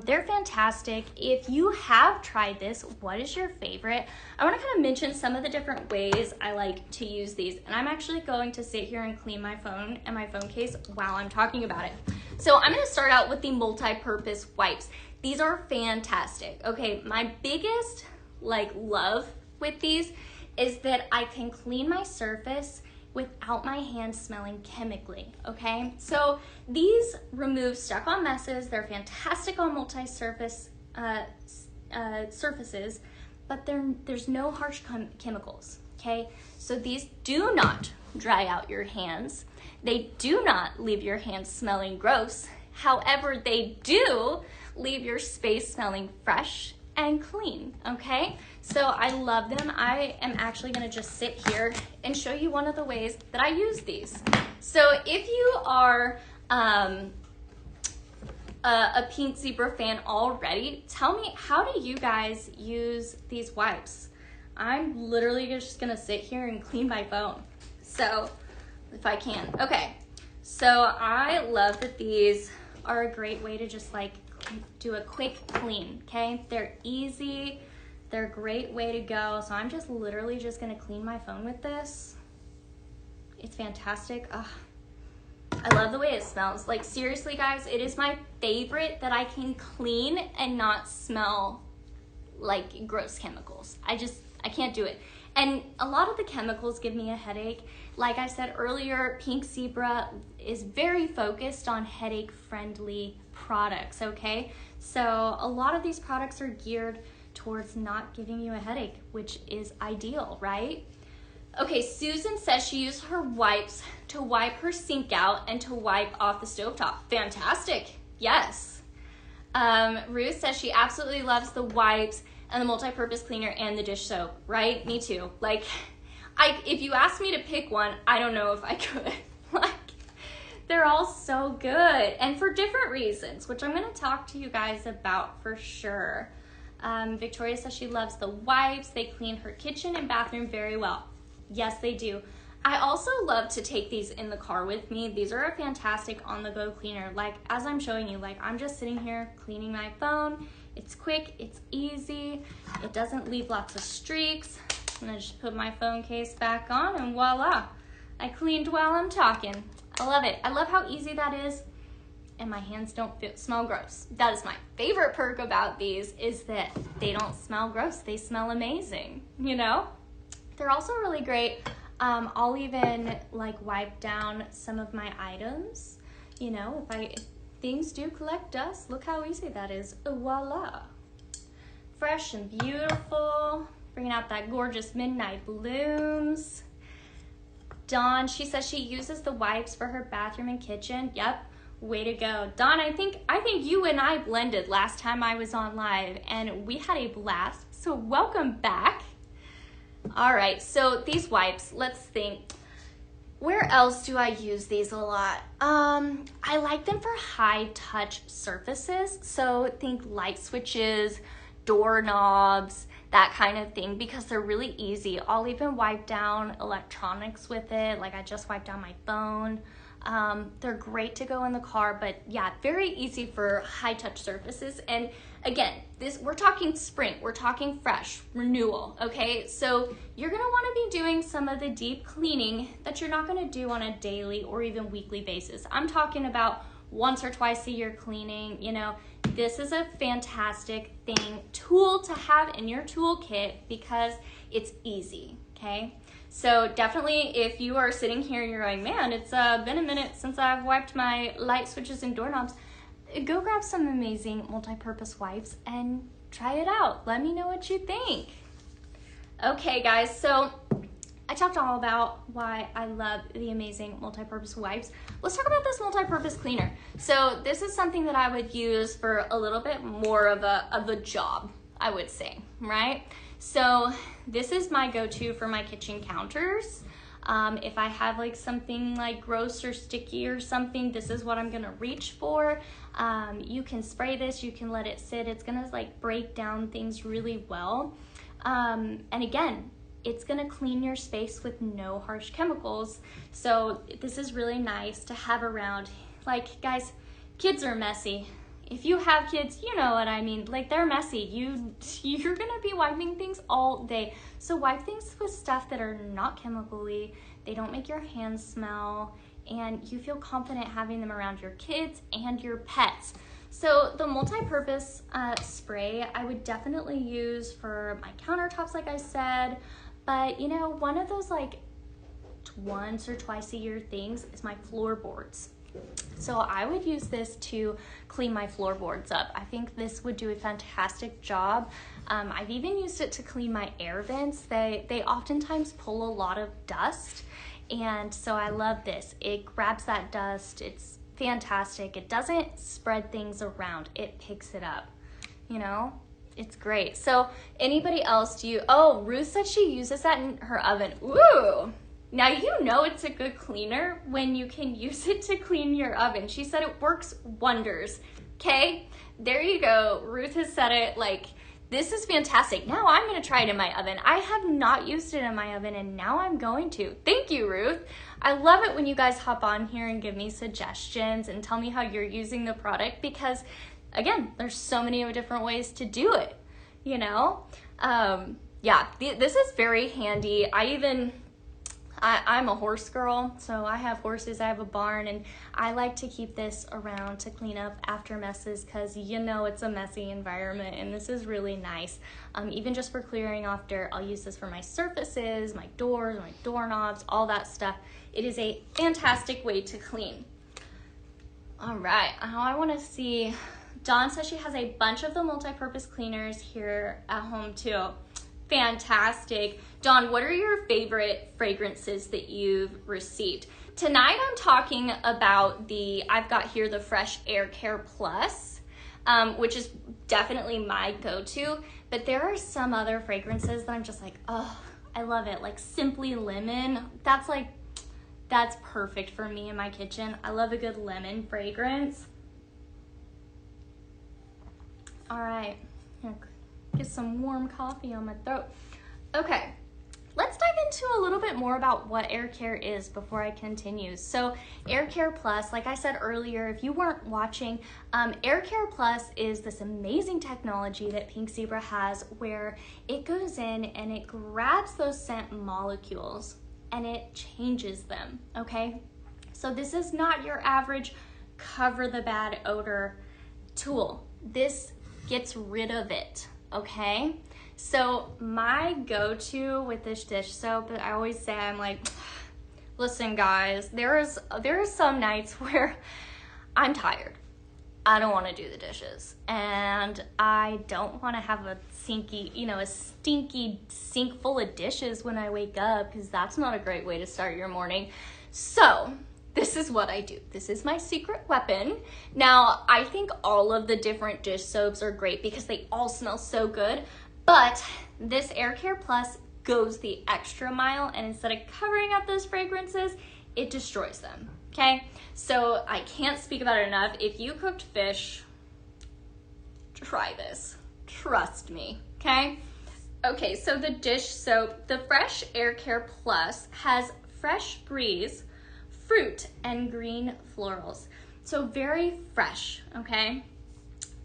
A: They're fantastic. If you have tried this, what is your favorite? I wanna kind of mention some of the different ways I like to use these. And I'm actually going to sit here and clean my phone and my phone case while I'm talking about it. So I'm gonna start out with the multi-purpose wipes. These are fantastic. Okay, my biggest love with these is that I can clean my surface without my hands smelling chemically, okay? So these remove stuck-on messes. They're fantastic on multi-surface surfaces, but there's no harsh chemicals, okay? So these do not dry out your hands. They do not leave your hands smelling gross. However, they do leave your space smelling fresh and clean, okay? So I love them. I am actually gonna just sit here and show you one of the ways that I use these. So if you are a Pink Zebra fan already, tell me, how do you guys use these wipes? I'm literally just gonna sit here and clean my phone. So if I can. Okay, so I love that these are a great way to just do a quick clean, okay? They're easy. They're a great way to go. So I'm just literally just gonna clean my phone with this. It's fantastic. Ugh. I love the way it smells. Like, seriously guys, it is my favorite that I can clean and not smell like gross chemicals. I can't do it. And a lot of the chemicals give me a headache. Like I said earlier, Pink Zebra is very focused on headache-friendly products, okay? So a lot of these products are geared towards not giving you a headache, which is ideal, right? Okay, Susan says she used her wipes to wipe her sink out and to wipe off the stovetop. Fantastic, yes. Ruth says she absolutely loves the wipes and the multi-purpose cleaner and the dish soap, right? Me too. Like, if you asked me to pick one, I don't know if I could. They're all so good, and for different reasons, which I'm gonna talk to you guys about for sure. Victoria says she loves the wipes. They clean her kitchen and bathroom very well. Yes, they do. I also love to take these in the car with me. These are a fantastic on-the-go cleaner. Like, as I'm showing you, like, I'm just sitting here cleaning my phone. It's quick, it's easy, it doesn't leave lots of streaks. I'm gonna just put my phone case back on and voila, I cleaned while I'm talking. I love it. I love how easy that is, and my hands don't smell gross. That is my favorite perk about these, is that they don't smell gross. They smell amazing, you know? They're also really great. I'll even like wipe down some of my items. You know, if things do collect dust, look how easy that is. Voila. Fresh and beautiful. Bringing out that gorgeous midnight blooms. Dawn, she says she uses the wipes for her bathroom and kitchen. Yep, way to go. Dawn, I think you and I blended last time I was on live, and we had a blast, so welcome back. All right, so these wipes, let's think. Where else do I use these a lot? I like them for high touch surfaces. So think light switches, doorknobs, that kind of thing, because they're really easy. I'll even wipe down electronics with it. Like I just wiped down my phone. They're great to go in the car, but yeah, very easy for high touch surfaces. And again, we're talking spring, we're talking fresh, renewal, okay? So you're gonna wanna be doing some of the deep cleaning that you're not gonna do on a daily or even weekly basis. I'm talking about once or twice a year cleaning, you know. This is a fantastic tool to have in your toolkit because it's easy, okay? So definitely if you are sitting here and you're going, man, it's been a minute since I've wiped my light switches and doorknobs, go grab some amazing multi-purpose wipes and try it out. Let me know what you think. Okay guys, so I talked all about why I love the amazing multi-purpose wipes. Let's talk about this multi-purpose cleaner. So this is something that I would use for a little bit more of a job, I would say, right? So this is my go-to for my kitchen counters. If I have like something like gross or sticky or something, this is what I'm gonna reach for. You can spray this, you can let it sit. It's gonna like break down things really well. And again, it's gonna clean your space with no harsh chemicals. So this is really nice to have around. Like guys, kids are messy. If you have kids, you know what I mean. Like they're messy. You're gonna be wiping things all day. So wipe things with stuff that are not chemically, they don't make your hands smell, and you feel confident having them around your kids and your pets. So the multi-purpose spray I would definitely use for my countertops, like I said, but you know, one of those like once or twice a year things is my floorboards. So I would use this to clean my floorboards up. I think this would do a fantastic job. I've even used it to clean my air vents. They oftentimes pull a lot of dust, and so I love this. It grabs that dust. It's fantastic. It doesn't spread things around. It picks it up, you know? It's great. So anybody else, Ruth said she uses that in her oven. Ooh. Now you know it's a good cleaner when you can use it to clean your oven. She said it works wonders. Okay, there you go. Ruth has said it. Like, this is fantastic. Now I'm gonna try it in my oven. I have not used it in my oven, and now I'm going to. Thank you, Ruth. I love it when you guys hop on here and give me suggestions and tell me how you're using the product, because again, there's so many different ways to do it, you know? Yeah, this is very handy. I'm a horse girl, so I have horses, I have a barn, and I like to keep this around to clean up after messes, because you know it's a messy environment, and this is really nice. Even just for clearing off dirt, I'll use this for my surfaces, my doors, my doorknobs, all that stuff. It is a fantastic way to clean. All right, I want to see, Dawn says she has a bunch of the multi-purpose cleaners here at home too. Fantastic. Dawn, what are your favorite fragrances that you've received? Tonight I'm talking about I've got here the Fresh Air Care Plus, which is definitely my go-to, but there are some other fragrances that I'm just like, oh, I love it. Like Simply Lemon, that's perfect for me in my kitchen. I love a good lemon fragrance. All right, get some warm coffee on my throat. Okay, let's dive into a little bit more about what Air Care is before I continue. So Air Care Plus, like I said earlier, if you weren't watching, Air Care Plus is this amazing technology that Pink Zebra has where it goes in and it grabs those scent molecules and it changes them, okay? So this is not your average cover the bad odor tool. This gets rid of it, okay? So my go-to with this dish soap, I always say, I'm like, listen guys, there is some nights where I'm tired. I don't want to do the dishes and I don't want to have a stinky sink full of dishes when I wake up, because that's not a great way to start your morning. So this is what I do. This is my secret weapon. Now, I think all of the different dish soaps are great because they all smell so good, but this Air Care Plus goes the extra mile, and instead of covering up those fragrances, it destroys them, okay? So I can't speak about it enough. If you cooked fish, try this. Trust me, okay? Okay, so the dish soap, the Fresh Air Care Plus has fresh breeze, fruit, and green florals. So very fresh, okay?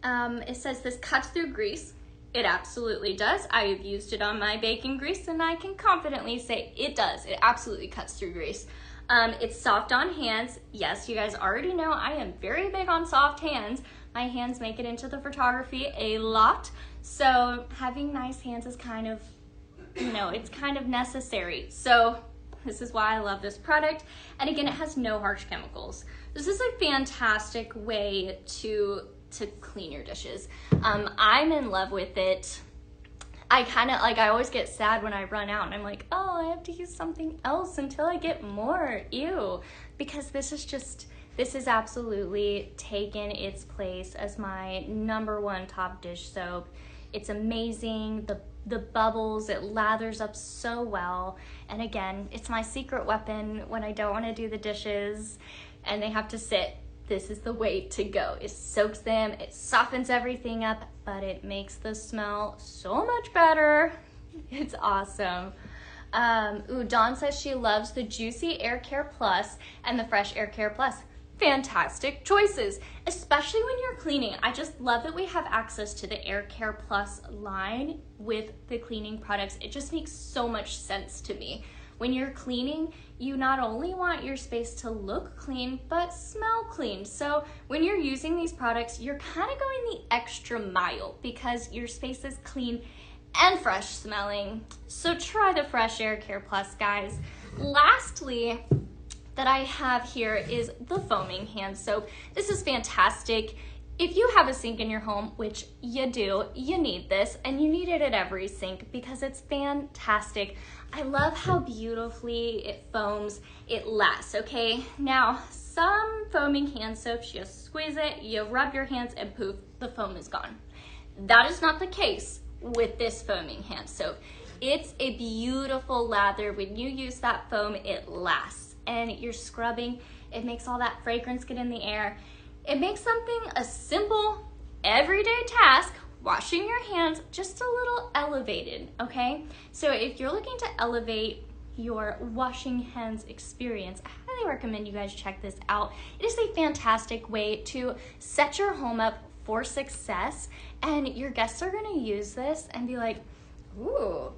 A: It says this cuts through grease. It absolutely does. I have used it on my bacon grease and I can confidently say it does. It absolutely cuts through grease. It's soft on hands. Yes, you guys already know I am very big on soft hands. My hands make it into the photography a lot. So having nice hands is kind of, it's kind of necessary. So this is why I love this product. And again, it has no harsh chemicals. This is a fantastic way to clean your dishes. I'm in love with it. I always get sad when I run out and I'm like, oh, I have to use something else until I get more. Ew. Because this is absolutely taken its place as my #1 top dish soap. It's amazing. The bubbles, it lathers up so well. And again, it's my secret weapon when I don't want to do the dishes and they have to sit. This is the way to go. It soaks them, it softens everything up, but it makes the smell so much better. It's awesome. Dawn says she loves the Juicy Air Care Plus and the Fresh Air Care Plus. Fantastic choices, especially when you're cleaning. I just love that we have access to the Air Care Plus line with the cleaning products. It just makes so much sense to me. When you're cleaning, you not only want your space to look clean, but smell clean. So when you're using these products, you're kind of going the extra mile because your space is clean and fresh smelling. So try the Fresh Air Care Plus, guys. Lastly, that I have here is the foaming hand soap. This is fantastic. If you have a sink in your home, which you do, you need this, and you need it at every sink because it's fantastic. I love how beautifully it foams. It lasts, okay? Now, some foaming hand soaps, you squeeze it, you rub your hands, and poof, the foam is gone. That is not the case with this foaming hand soap. It's a beautiful lather. When you use that foam, it lasts. And you're scrubbing, it makes all that fragrance get in the air. It makes something, a simple, everyday task, washing your hands, just a little elevated, okay? So if you're looking to elevate your washing hands experience, I highly recommend you guys check this out. It is a fantastic way to set your home up for success, and your guests are gonna use this and be like, ooh,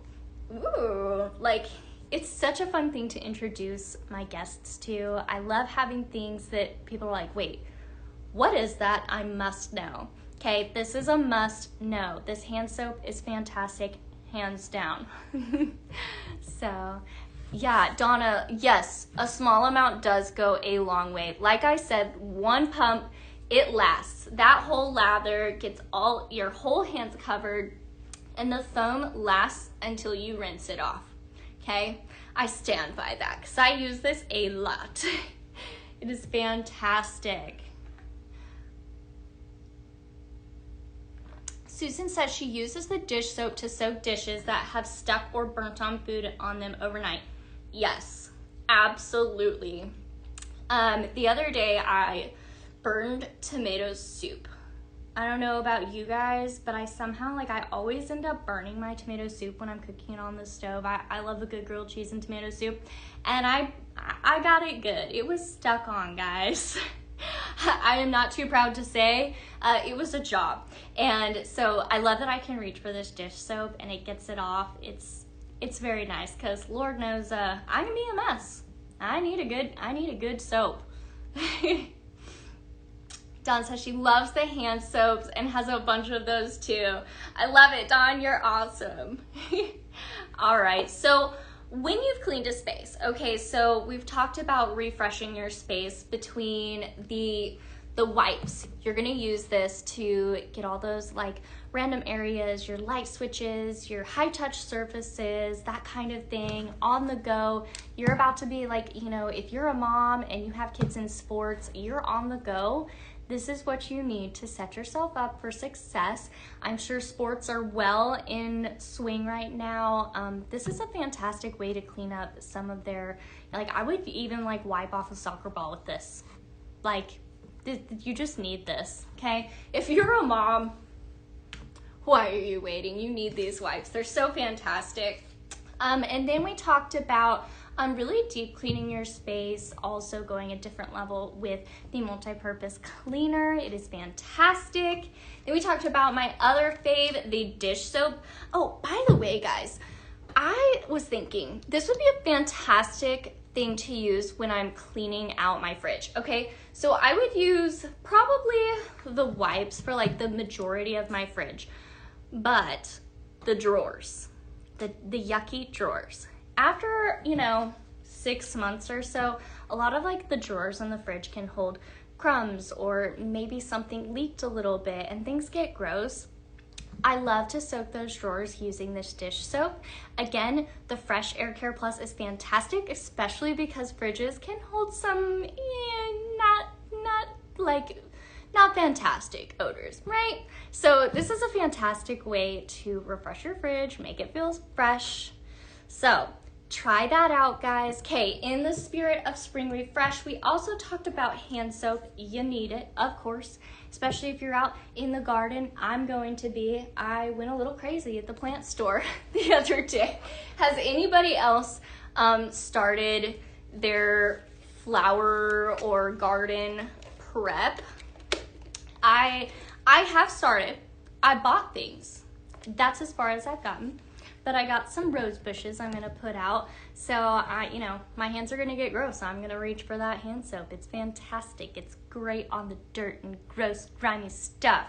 A: like, it's such a fun thing to introduce my guests to. I love having things that people are like, wait, what is that? I must know. Okay, this is a must know. This hand soap is fantastic, hands down. So, yeah, Donna, yes, a small amount does go a long way. Like I said, one pump, it lasts. That whole lather gets all your whole hands covered, and the foam lasts until you rinse it off. Okay, I stand by that because I use this a lot. It is fantastic. Susan says she uses the dish soap to soak dishes that have stuck or burnt on food on them overnight. Yes, absolutely. The other day I burned tomato soup. I don't know about you guys, but I somehow, like, I always end up burning my tomato soup when I'm cooking it on the stove. I love a good grilled cheese and tomato soup, and I got it good. It was stuck on, guys. I am not too proud to say it was a job. And so I love that I can reach for this dish soap and it gets it off. It's very nice, because Lord knows I can be a mess. I need a good soap. Dawn says she loves the hand soaps and has a bunch of those too. I love it, Dawn. You're awesome. All right, so when you've cleaned a space, okay, so we've talked about refreshing your space between the wipes. You're gonna use this to get all those like random areas, your light switches, your high touch surfaces, that kind of thing on the go. You're about to be like, you know, if you're a mom and you have kids in sports, you're on the go. This is what you need to set yourself up for success. I'm sure sports are well in swing right now. This is a fantastic way to clean up some of their, like, I would even like wipe off a soccer ball with this. Like, you just need this, okay? If you're a mom, why are you waiting? You need these wipes. They're so fantastic. And then we talked about really deep cleaning your space, also going a different level with the multi-purpose cleaner. It is fantastic. Then we talked about my other fave, the dish soap. Oh, by the way, guys, I was thinking this would be a fantastic thing to use when I'm cleaning out my fridge, okay? So I would use probably the wipes for like the majority of my fridge, but the drawers, the yucky drawers. After, you know, 6 months or so, a lot of like the drawers in the fridge can hold crumbs or maybe something leaked a little bit and things get gross. I love to soak those drawers using this dish soap. Again, the Fresh Air Care Plus is fantastic, especially because fridges can hold some not fantastic odors, right? So this is a fantastic way to refresh your fridge, make it feel fresh. So try that out, guys. Okay, in the spirit of spring refresh, we also talked about hand soap. You need it, of course, especially if you're out in the garden. I went a little crazy at the plant store the other day. Has anybody else started their flower or garden prep? I have started. I bought things. That's as far as I've gotten. But I got some rose bushes I'm gonna put out. So my hands are gonna get gross. So I'm gonna reach for that hand soap. It's fantastic. It's great on the dirt and gross, grimy stuff.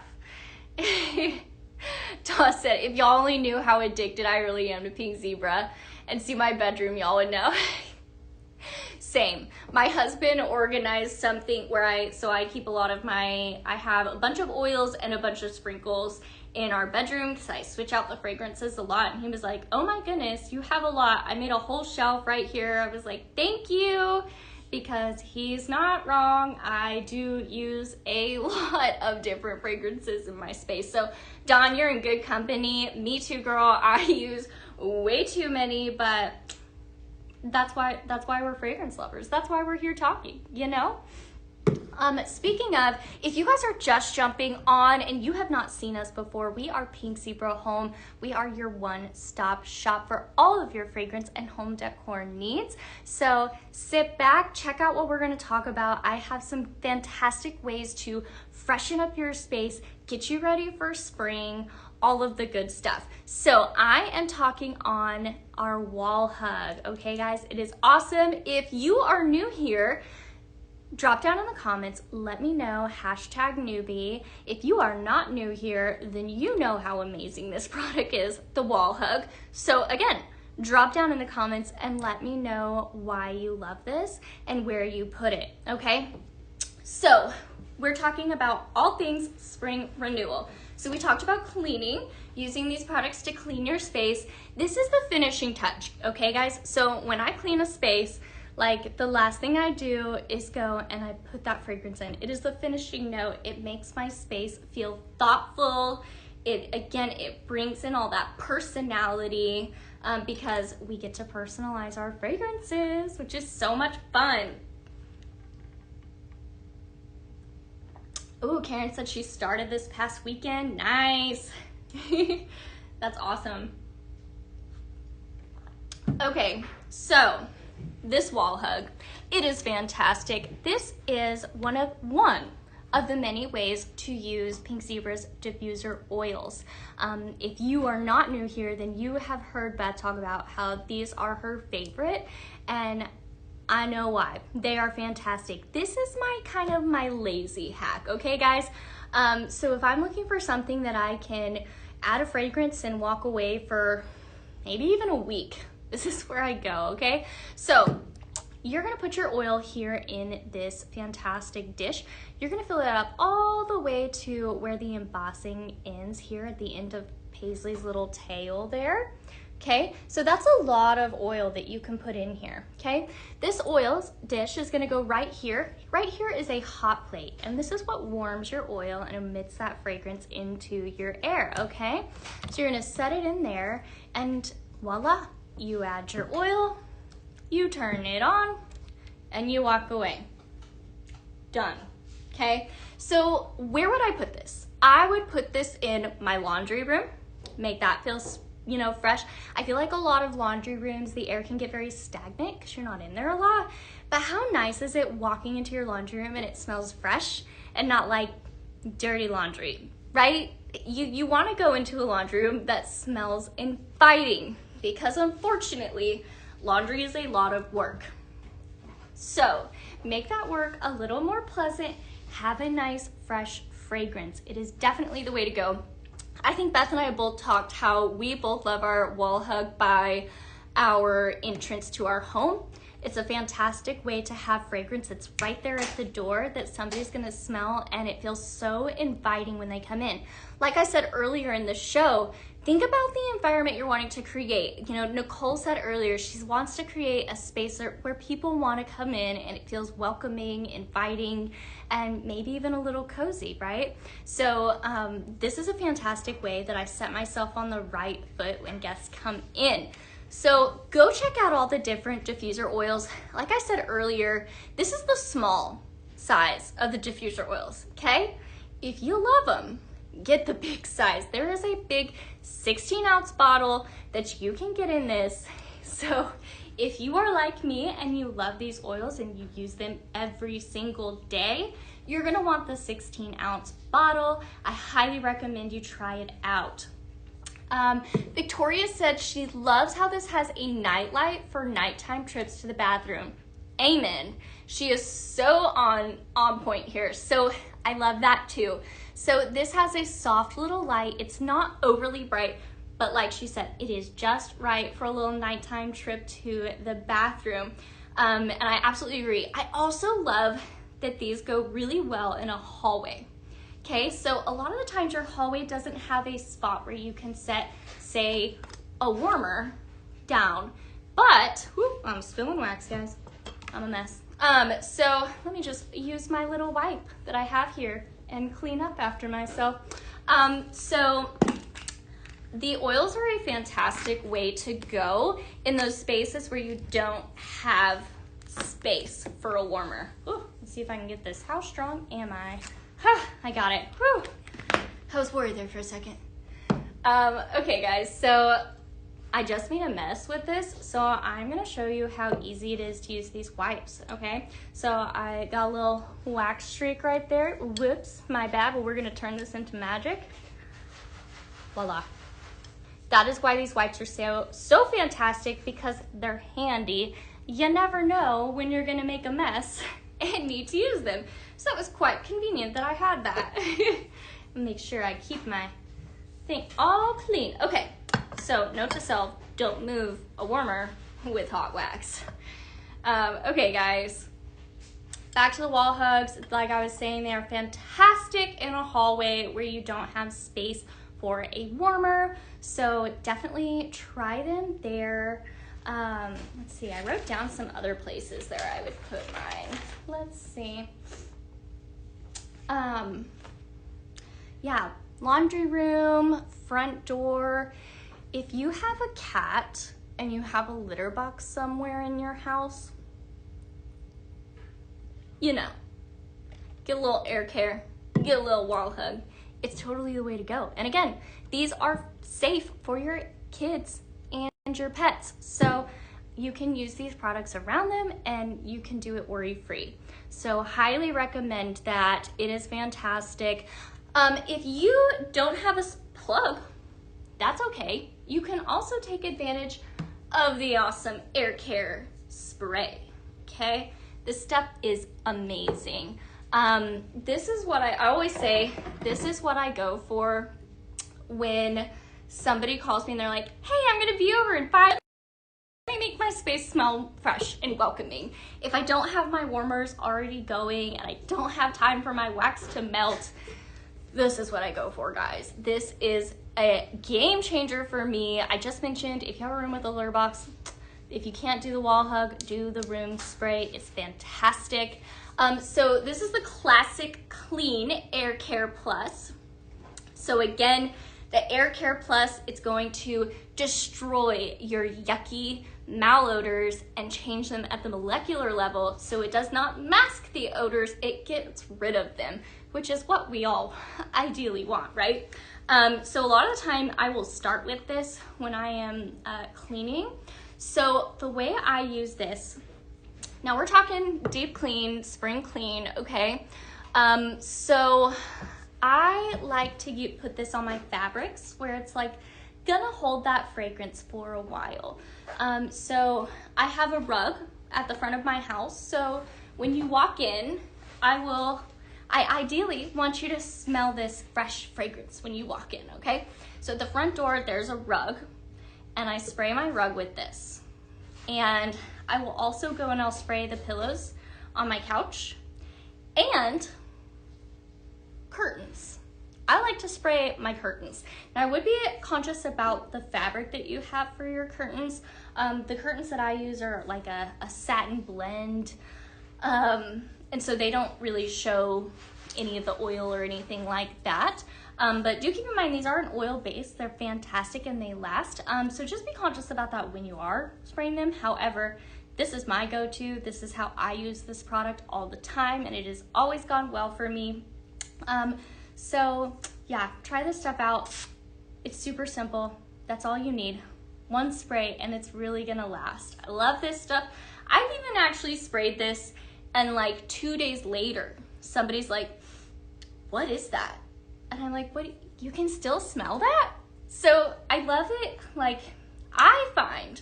A: Toss said, if y'all only knew how addicted I really am to pink zebra and see my bedroom, y'all would know. Same. My husband organized something where I keep a lot of I have a bunch of oils and a bunch of sprinkles in our bedroom because I switch out the fragrances a lot, and he was like, oh my goodness, you have a lot. I made a whole shelf right here. I was like, thank you, because he's not wrong. I do use a lot of different fragrances in my space. So Dawn, you're in good company. Me too, girl. I use way too many, but that's why we're fragrance lovers. That's why we're here talking, you know? Speaking of, if you guys are just jumping on and you have not seen us before, we are Pink Zebra Home. We are your one-stop shop for all of your fragrance and home decor needs. So sit back, check out what we're going to talk about. I have some fantastic ways to freshen up your space, get you ready for spring, all of the good stuff. So I am talking on our wall hug. Okay, guys, it is awesome. If you are new here, drop down in the comments, let me know, #newbie. If you are not new here, then you know how amazing this product is, the wall hug. So again, drop down in the comments and let me know why you love this and where you put it, okay? So we're talking about all things spring renewal. So we talked about cleaning, using these products to clean your space. This is the finishing touch, okay guys? So when I clean a space, like the last thing I do is go and I put that fragrance in. It is the finishing note. It makes my space feel thoughtful. It brings in all that personality because we get to personalize our fragrances, which is so much fun. Oh, Karen said she started this past weekend. Nice. That's awesome. Okay, so this wall hug, it is fantastic. This is one of the many ways to use Pink Zebra's diffuser oils. If you are not new here, then you have heard Beth talk about how these are her favorite, and I know why. They are fantastic. This is my lazy hack, okay guys? So if I'm looking for something that I can add a fragrance and walk away for maybe even a week, this is where I go, okay? So you're gonna put your oil here in this fantastic dish. You're gonna fill it up all the way to where the embossing ends here at the end of Paisley's little tail there. Okay, so that's a lot of oil that you can put in here, okay? This oil dish is gonna go right here. Right here is a hot plate, and this is what warms your oil and emits that fragrance into your air, okay? So you're gonna set it in there, and voila, you add your oil, you turn it on, and you walk away. Done, okay? So where would I put this? I would put this in my laundry room, make that feel fresh. I feel like a lot of laundry rooms, the air can get very stagnant because you're not in there a lot. But how nice is it walking into your laundry room and it smells fresh and not like dirty laundry, right? You want to go into a laundry room that smells inviting, because unfortunately, laundry is a lot of work. So make that work a little more pleasant. Have a nice fresh fragrance. It is definitely the way to go. I think Beth and I both talked how we both love our wall hug by our entrance to our home. It's a fantastic way to have fragrance that's right there at the door that somebody's gonna smell, and it feels so inviting when they come in. Like I said earlier in the show, think about the environment you're wanting to create. Nicole said earlier, she wants to create a space where people want to come in and it feels welcoming, inviting, and maybe even a little cozy, right? So this is a fantastic way that I set myself on the right foot when guests come in. So go check out all the different diffuser oils. Like I said earlier, this is the small size of the diffuser oils, okay? If you love them, get the big size. There is a big 16-ounce bottle that you can get in this. So if you are like me and you love these oils and you use them every single day, you're gonna want the 16-ounce bottle. I highly recommend you try it out. Victoria said she loves how this has a nightlight for nighttime trips to the bathroom. Amen. She is so on point here. So I love that too. So this has a soft little light. It's not overly bright, but like she said, it is just right for a little nighttime trip to the bathroom. And I absolutely agree. I also love that these go really well in a hallway. Okay, so a lot of the times your hallway doesn't have a spot where you can set, say, a warmer down, but, whoop, I'm spilling wax, guys. I'm a mess. So let me just use my little wipe that I have here and clean up after myself. So the oils are a fantastic way to go in those spaces where you don't have space for a warmer. Ooh, let's see if I can get this. How strong am I? I got it. Whew. I was worried there for a second. Okay, guys, so I just made a mess with this, so I'm gonna show you how easy it is to use these wipes, okay? So I got a little wax streak right there. Whoops, my bad, but we're gonna turn this into magic. Voila. That is why these wipes are so fantastic, because they're handy. You never know when you're gonna make a mess and need to use them. So it was quite convenient that I had that. Make sure I keep my thing all clean. Okay, so note to self, don't move a warmer with hot wax. Okay guys, back to the wall hugs. Like I was saying, they are fantastic in a hallway where you don't have space for a warmer. So definitely try them there. Let's see, I wrote down some other places there I would put mine. Let's see. Yeah, laundry room, front door. If you have a cat and you have a litter box somewhere in your house, get a little air care get a little wall hug. It's totally the way to go. And again, these are safe for your kids and your pets. So you can use these products around them and you can do it worry-free. So highly recommend that. It is fantastic. If you don't have a plug, that's okay. You can also take advantage of the awesome air care spray, okay? This stuff is amazing. This is what I always say, this is what I go for when somebody calls me and they're like, hey, I'm gonna be over in 5 minutes. Let me make my space smell fresh and welcoming. If I don't have my warmers already going and I don't have time for my wax to melt, this is what I go for, guys. This is a game changer for me. I just mentioned, if you have a room with a litter box, if you can't do the wall hug, do the room spray. It's fantastic. So this is the Classic Clean Air Care Plus. So again, the Air Care Plus, it's going to destroy your yucky malodors and change them at the molecular level, so it does not mask the odors, it gets rid of them, which is what we all ideally want, right? So a lot of the time I will start with this when I am cleaning. So the way I use this, now we're talking deep clean, spring clean, okay? So I like to put this on my fabrics where it's like gonna hold that fragrance for a while. So I have a rug at the front of my house. So when you walk in, I ideally want you to smell this fresh fragrance when you walk in, okay? So at the front door, there's a rug and I spray my rug with this. And I will also go and I'll spray the pillows on my couch and curtains. I like to spray my curtains. Now I would be conscious about the fabric that you have for your curtains. The curtains that I use are like a satin blend. And so they don't really show any of the oil or anything like that. But do keep in mind, these are an oil base. They're fantastic and they last. So just be conscious about that when you are spraying them. However, this is my go-to. This is how I use this product all the time and it has always gone well for me. So yeah, try this stuff out. It's super simple. That's all you need. One spray and it's really gonna last. I love this stuff. I've even actually sprayed this and like 2 days later, somebody's like, what is that? And I'm like, what, you can still smell that? So I love it. Like, I find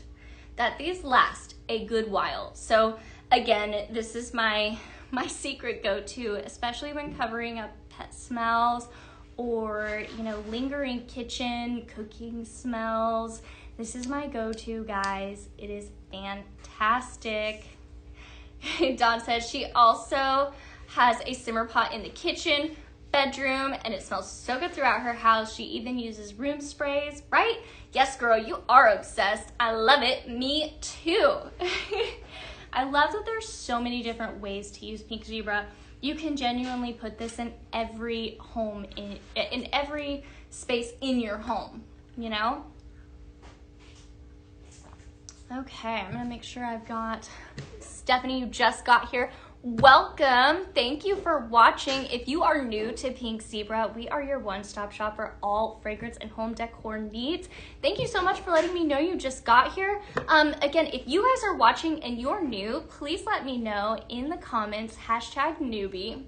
A: that these last a good while. So again, this is my secret go-to, especially when covering up pet smells or, you know, lingering kitchen cooking smells. This is my go-to, guys. It is fantastic. Dawn says she also has a simmer pot in the kitchen, bedroom, and it smells so good throughout her house. She even uses room sprays, right? Yes, girl, you are obsessed. I love it. Me too. I love that there's so many different ways to use Pink Zebra. You can genuinely put this in every home, in every space in your home, you know? Okay, I'm gonna make sure I've got Stephanie, you just got here. Welcome. Thank you for watching. If you are new to Pink Zebra, we are your one-stop shop for all fragrance and home decor needs. Thank you so much for letting me know you just got here. Again, if you guys are watching and you're new, please let me know in the comments, #newbie.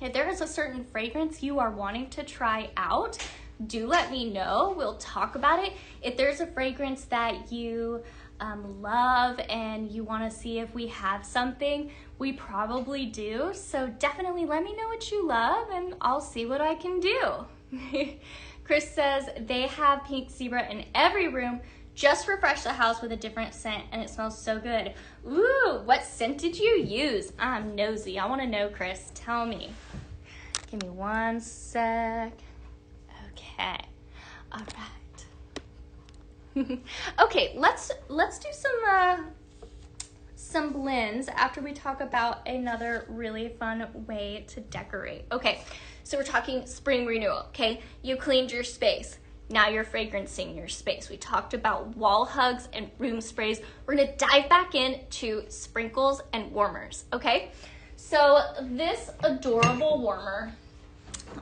A: If there is a certain fragrance you are wanting to try out, do let me know. We'll talk about it. If there's a fragrance that you love and you want to see if we have something, we probably do. So definitely let me know what you love and I'll see what I can do. Chris says they have Pink Zebra in every room. Just refresh the house with a different scent and it smells so good. Ooh, what scent did you use? I'm nosy. I want to know, Chris. Tell me. Give me one sec. Okay. All right. Okay, let's do some blends after we talk about another really fun way to decorate. Okay, so we're talking spring renewal, okay? You cleaned your space. Now you're fragrancing your space. We talked about wall hugs and room sprays. We're gonna dive back into sprinkles and warmers, okay? So this adorable warmer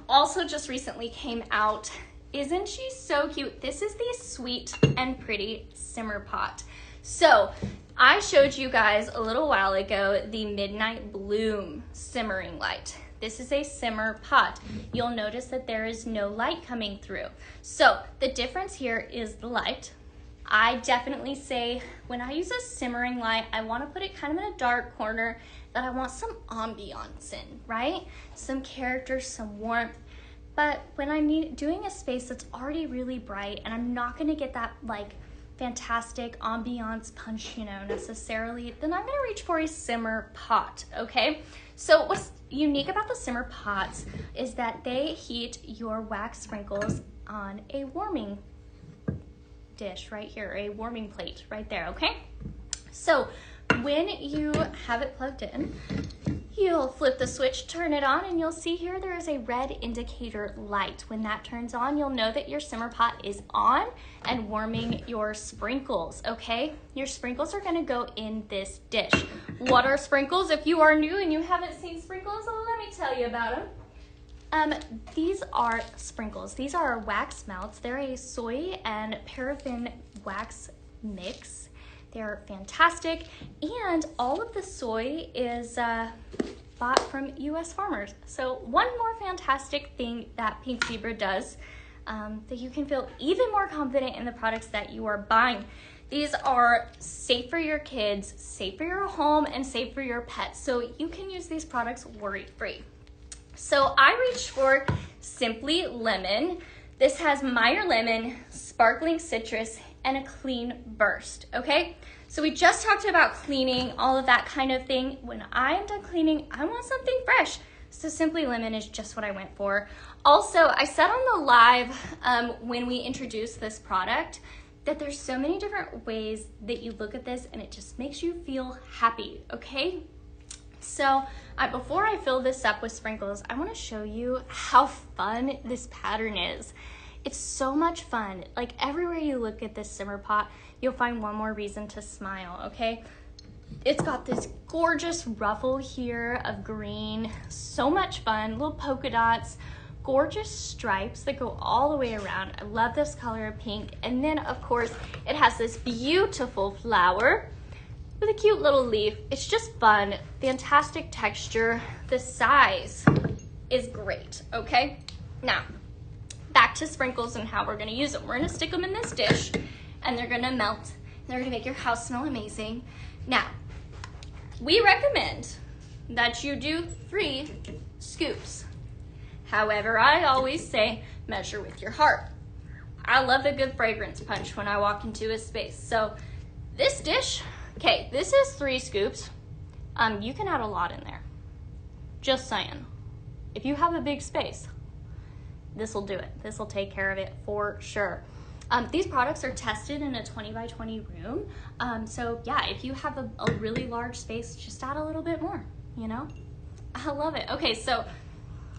A: also just recently came out. Isn't she so cute? This is the Sweet and Pretty Simmer Pot. So I showed you guys a little while ago the Midnight Bloom simmering light. This is a simmer pot. You'll notice that there is no light coming through. So the difference here is the light. I definitely say when I use a simmering light, I want to put it kind of in a dark corner that I want some ambiance in, right? Some character, some warmth. But when I'm doing a space that's already really bright and I'm not going to get that like fantastic ambiance punch, necessarily, then I'm going to reach for a simmer pot, okay? So what's unique about the simmer pots is that they heat your wax sprinkles on a warming dish right here, a warming plate right there, okay? So when you have it plugged in, you'll flip the switch, turn it on, and you'll see here there is a red indicator light. When that turns on, you'll know that your simmer pot is on and warming your sprinkles, okay? Your sprinkles are gonna go in this dish. What are sprinkles? If you are new and you haven't seen sprinkles, let me tell you about them. These are sprinkles. These are wax melts. They're a soy and paraffin wax mix. They're fantastic, and all of the soy is bought from U.S. farmers. So one more fantastic thing that Pink Zebra does that you can feel even more confident in the products that you are buying. These are safe for your kids, safe for your home, and safe for your pets. So you can use these products worry-free. So I reached for Simply Lemon. This has Meyer lemon, sparkling citrus, and a clean burst, okay? So we just talked about cleaning, all of that kind of thing. When I am done cleaning, I want something fresh. So Simply Lemon is just what I went for. Also, I said on the live when we introduced this product that there's so many different ways that you look at this and it just makes you feel happy, okay? So before I fill this up with sprinkles, I want to show you how fun this pattern is. It's so much fun. Like everywhere you look at this simmer pot, you'll find one more reason to smile, okay? It's got this gorgeous ruffle here of green, so much fun, little polka dots, gorgeous stripes that go all the way around. I love this color of pink. And then of course, it has this beautiful flower with a cute little leaf. It's just fun, fantastic texture. The size is great, okay? Now, back to sprinkles and how we're gonna use them. We're gonna stick them in this dish and they're gonna melt. And they're gonna make your house smell amazing. Now, we recommend that you do 3 scoops. However, I always say measure with your heart. I love a good fragrance punch when I walk into a space. So this dish, okay, this is 3 scoops. You can add a lot in there. Just saying. If you have a big space, this will do it. This will take care of it for sure. These products are tested in a 20 by 20 room. So yeah, if you have a really large space, just add a little bit more, I love it. Okay, so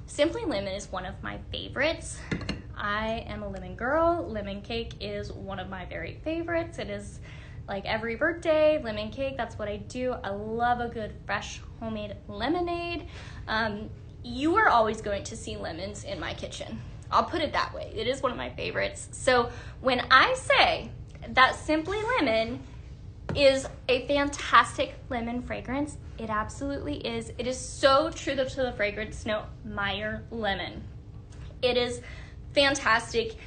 A: Simply Lemon is one of my favorites. I am a lemon girl. Lemon cake is one of my very favorites. It is like every birthday, lemon cake, that's what I do. I love a good fresh homemade lemonade. You are always going to see lemons in my kitchen. I'll put it that way. It is one of my favorites. So when I say that Simply Lemon is a fantastic lemon fragrance, it absolutely is. It is so true to the fragrance note, Meyer lemon. It is fantastic.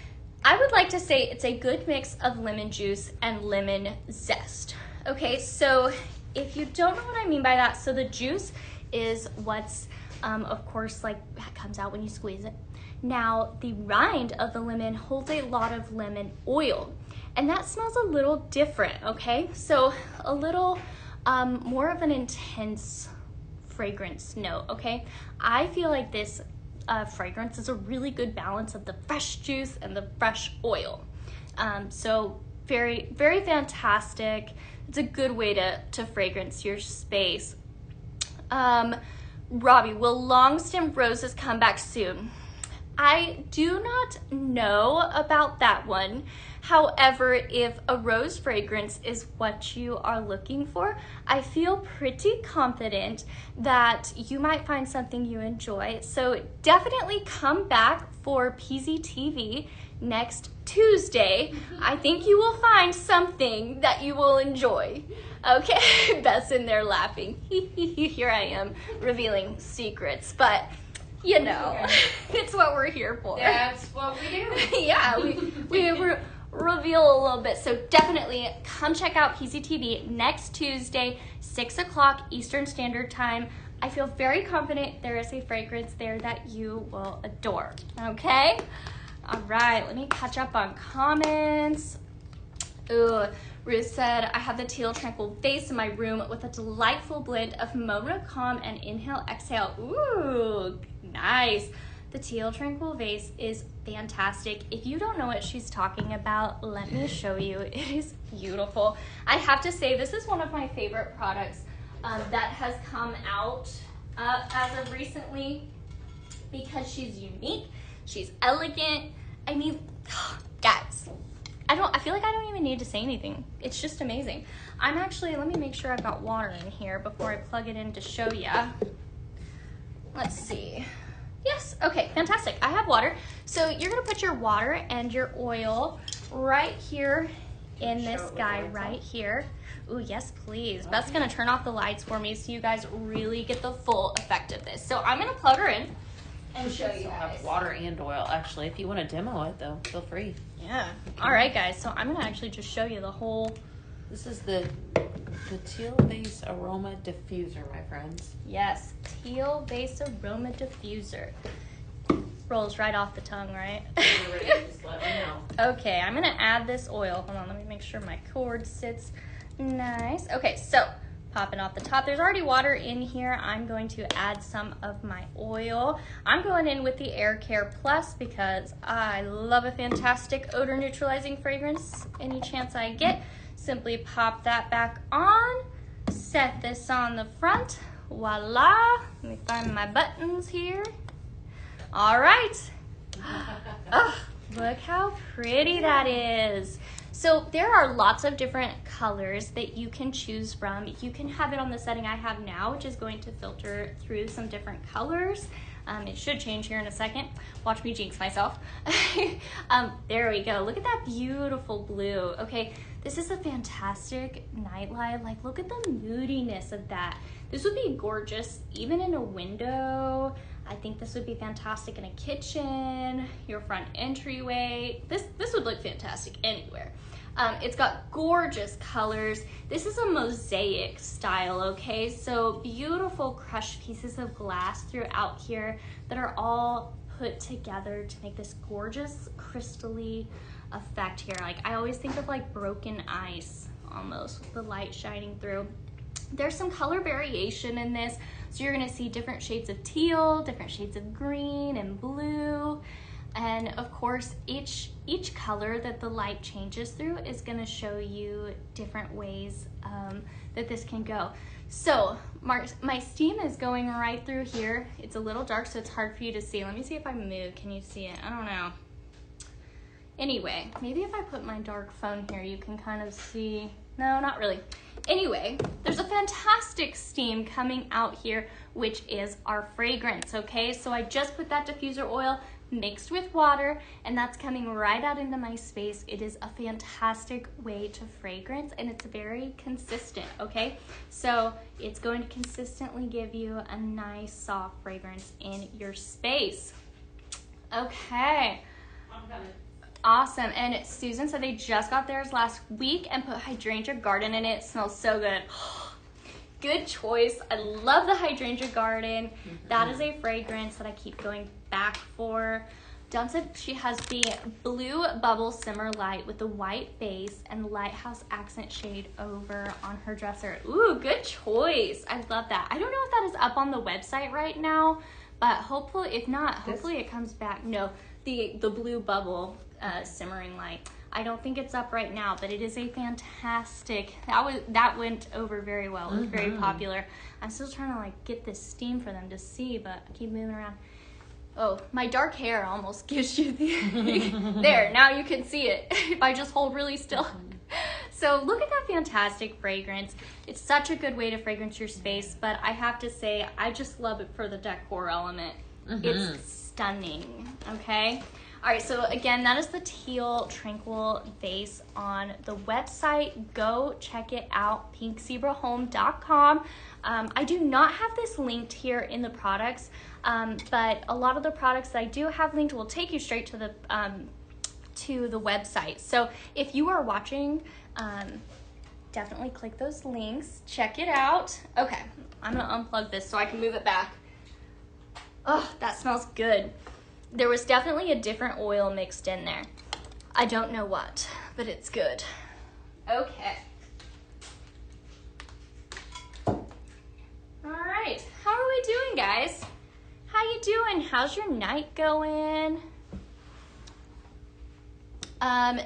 A: I would like to say it's a good mix of lemon juice and lemon zest. Okay, so if you don't know what I mean by that, so the juice is what's, of course, like that comes out when you squeeze it. Now, the rind of the lemon holds a lot of lemon oil, and that smells a little different, okay? So a little more of an intense fragrance note, okay? I feel like this fragrance is a really good balance of the fresh juice and the fresh oil. So very, very fantastic. It's a good way to fragrance your space. Robbie, will long stem roses come back soon? I do not know about that one. However, if a rose fragrance is what you are looking for, I feel pretty confident that you might find something you enjoy. So definitely come back for PZTV next Tuesday. I think you will find something that you will enjoy. Okay, Beth's in there laughing. Here I am revealing secrets, but you know, it's what we're here for.
B: That's what we do.
A: Yeah, we reveal a little bit. So definitely come check out PZTV next Tuesday, 6 o'clock Eastern Standard Time. I feel very confident there is a fragrance there that you will adore. Okay? All right, let me catch up on comments. Ooh, Ruth said, I have the teal tranquil vase in my room with a delightful blend of Mona Calm and Inhale Exhale. Ooh, nice. The teal tranquil vase is fantastic. If you don't know what she's talking about, let me show you. It is beautiful. I have to say, this is one of my favorite products that has come out as of recently because she's unique, she's elegant. I mean, guys, I feel like I don't even need to say anything. It's just amazing. I'm actually, let me make sure I've got water in here before I plug it in to show ya. Let's see. Yes, okay, fantastic. I have water. So you're gonna put your water and your oil right here in this guy right here. Ooh, yes, please. Beth's gonna turn off the lights for me so you guys really get the full effect of this. So I'm gonna plug her in and show you guys.
B: Have water and oil, actually. If you want to demo it, though, feel free.
A: Yeah. All right, guys. So I'm gonna actually just show you the whole.
B: This is the teal base aroma diffuser, my friends.
A: Yes, teal base aroma diffuser. Rolls right off the tongue, right?
B: Just let me know.
A: Okay, I'm gonna add this oil. Hold on, let me make sure my cord sits nice. Okay, so popping off the top. There's already water in here. I'm going to add some of my oil. I'm going in with the Air Care Plus because I love a fantastic odor neutralizing fragrance any chance I get. Simply pop that back on, set this on the front. Voila. Let me find my buttons here. All right. Oh, look how pretty that is. So there are lots of different colors that you can choose from. You can have it on the setting I have now, which is going to filter through some different colors. It should change here in a second. Watch me jinx myself. There we go. Look at that beautiful blue. Okay, this is a fantastic nightlight. Like, look at the moodiness of that. This would be gorgeous even in a window. I think this would be fantastic in a kitchen, your front entryway. This would look fantastic anywhere. It's got gorgeous colors. This is a mosaic style, okay? So beautiful crushed pieces of glass throughout here that are all put together to make this gorgeous crystally effect here. Like, I always think of like broken ice almost with the light shining through. There's some color variation in this. So you're gonna see different shades of teal, different shades of green and blue. And of course, each color that the light changes through is gonna show you different ways that this can go. So my steam is going right through here. It's a little dark, so it's hard for you to see. Let me see if I move, can you see it? I don't know. Anyway, maybe if I put my dark phone here, you can kind of see. No, not really. Anyway, there's a fantastic steam coming out here, which is our fragrance, okay? So I just put that diffuser oil mixed with water, and that's coming right out into my space. It is a fantastic way to fragrance, and it's very consistent, okay? So it's going to consistently give you a nice, soft fragrance in your space. Okay.
B: I'm coming.
A: Awesome. And Susan said they just got theirs last week and put Hydrangea Garden in it. It smells so good. Good choice. I love the Hydrangea Garden. That is a fragrance that I keep going back for. Dawn said she has the Blue Bubble Simmer Light with the white base and Lighthouse accent shade over on her dresser. Ooh, good choice. I love that. I don't know if that is up on the website right now, but hopefully, if not, hopefully it comes back. No, the Blue Bubble simmering light. I don't think it's up right now, but it is a fantastic, that went over very well. It was very popular. I'm still trying to like get this steam for them to see, but I keep moving around. Oh, my dark hair almost gives you the, there, now you can see it if I just hold really still. So look at that fantastic fragrance. It's such a good way to fragrance your space, but I have to say, I just love it for the decor element. It's stunning, okay? All right, so again, that is the Teal Tranquil Vase on the website. Go check it out, pinkzebrahome.com. I do not have this linked here in the products, but a lot of the products that I do have linked will take you straight to the website. So if you are watching, definitely click those links, check it out. Okay, I'm gonna unplug this so I can move it back. Oh, that smells good. There was definitely a different oil mixed in there. I don't know what, but it's good. Okay. All right, how are we doing, guys? How you doing? How's your night going?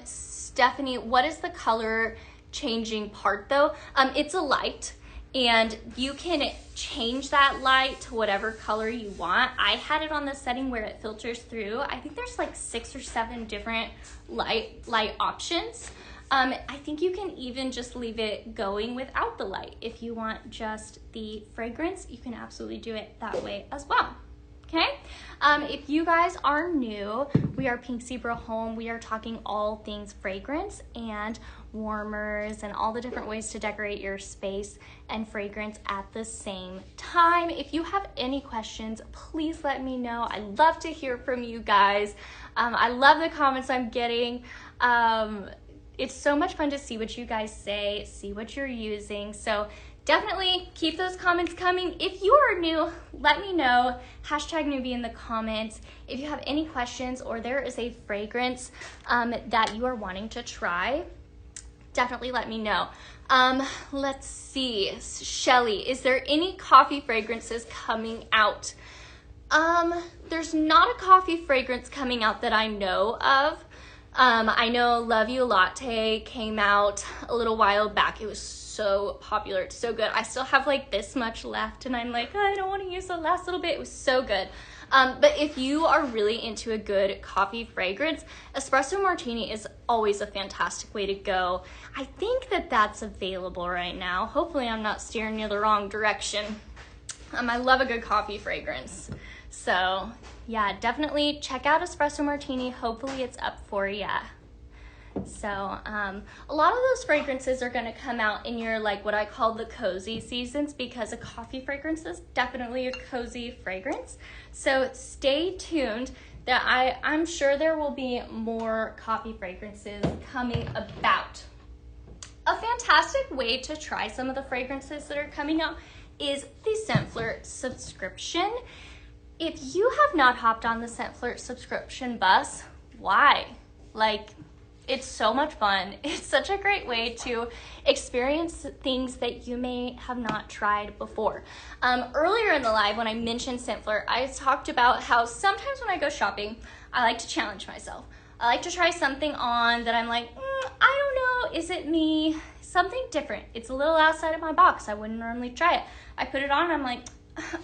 A: Stephanie, what is the color changing part though? It's a light, and you can change that light to whatever color you want. I had it on the setting where it filters through. I think there's like 6 or 7 different light options. I think you can even just leave it going without the light. If you want just the fragrance, you can absolutely do it that way as well. Okay, if you guys are new, we are Pink Zebra Home. We are talking all things fragrance and warmers and all the different ways to decorate your space and fragrance at the same time. If you have any questions, please let me know. I love to hear from you guys. I love the comments I'm getting. It's so much fun to see what you guys say, see what you're using. So definitely keep those comments coming. If you are new, let me know. Hashtag newbie in the comments. If you have any questions or there is a fragrance that you are wanting to try, definitely let me know. Let's see. Shelly, is there any coffee fragrances coming out? There's not a coffee fragrance coming out that I know of. I know Love You Latte came out a little while back. It was so popular. It's so good. I still have like this much left and I'm like, I don't want to use the last little bit. It was so good. But if you are really into a good coffee fragrance, Espresso Martini is always a fantastic way to go. I think that that's available right now. Hopefully I'm not steering you the wrong direction. I love a good coffee fragrance. So yeah, definitely check out Espresso Martini. Hopefully it's up for ya. So a lot of those fragrances are going to come out in your like what I call the cozy seasons, because a coffee fragrance is definitely a cozy fragrance. So stay tuned. That I'm sure there will be more coffee fragrances coming about. A fantastic way to try some of the fragrances that are coming out is the Scent Flirt subscription. If you have not hopped on the Scent Flirt subscription bus, why? Like, it's so much fun. It's such a great way to experience things that you may have not tried before. Earlier in the live, when I mentioned Scent Flirt, I talked about how sometimes when I go shopping, I like to challenge myself. I like to try something on that I'm like, I don't know, is it me? Something different. It's a little outside of my box. I wouldn't normally try it. I put it on and I'm like,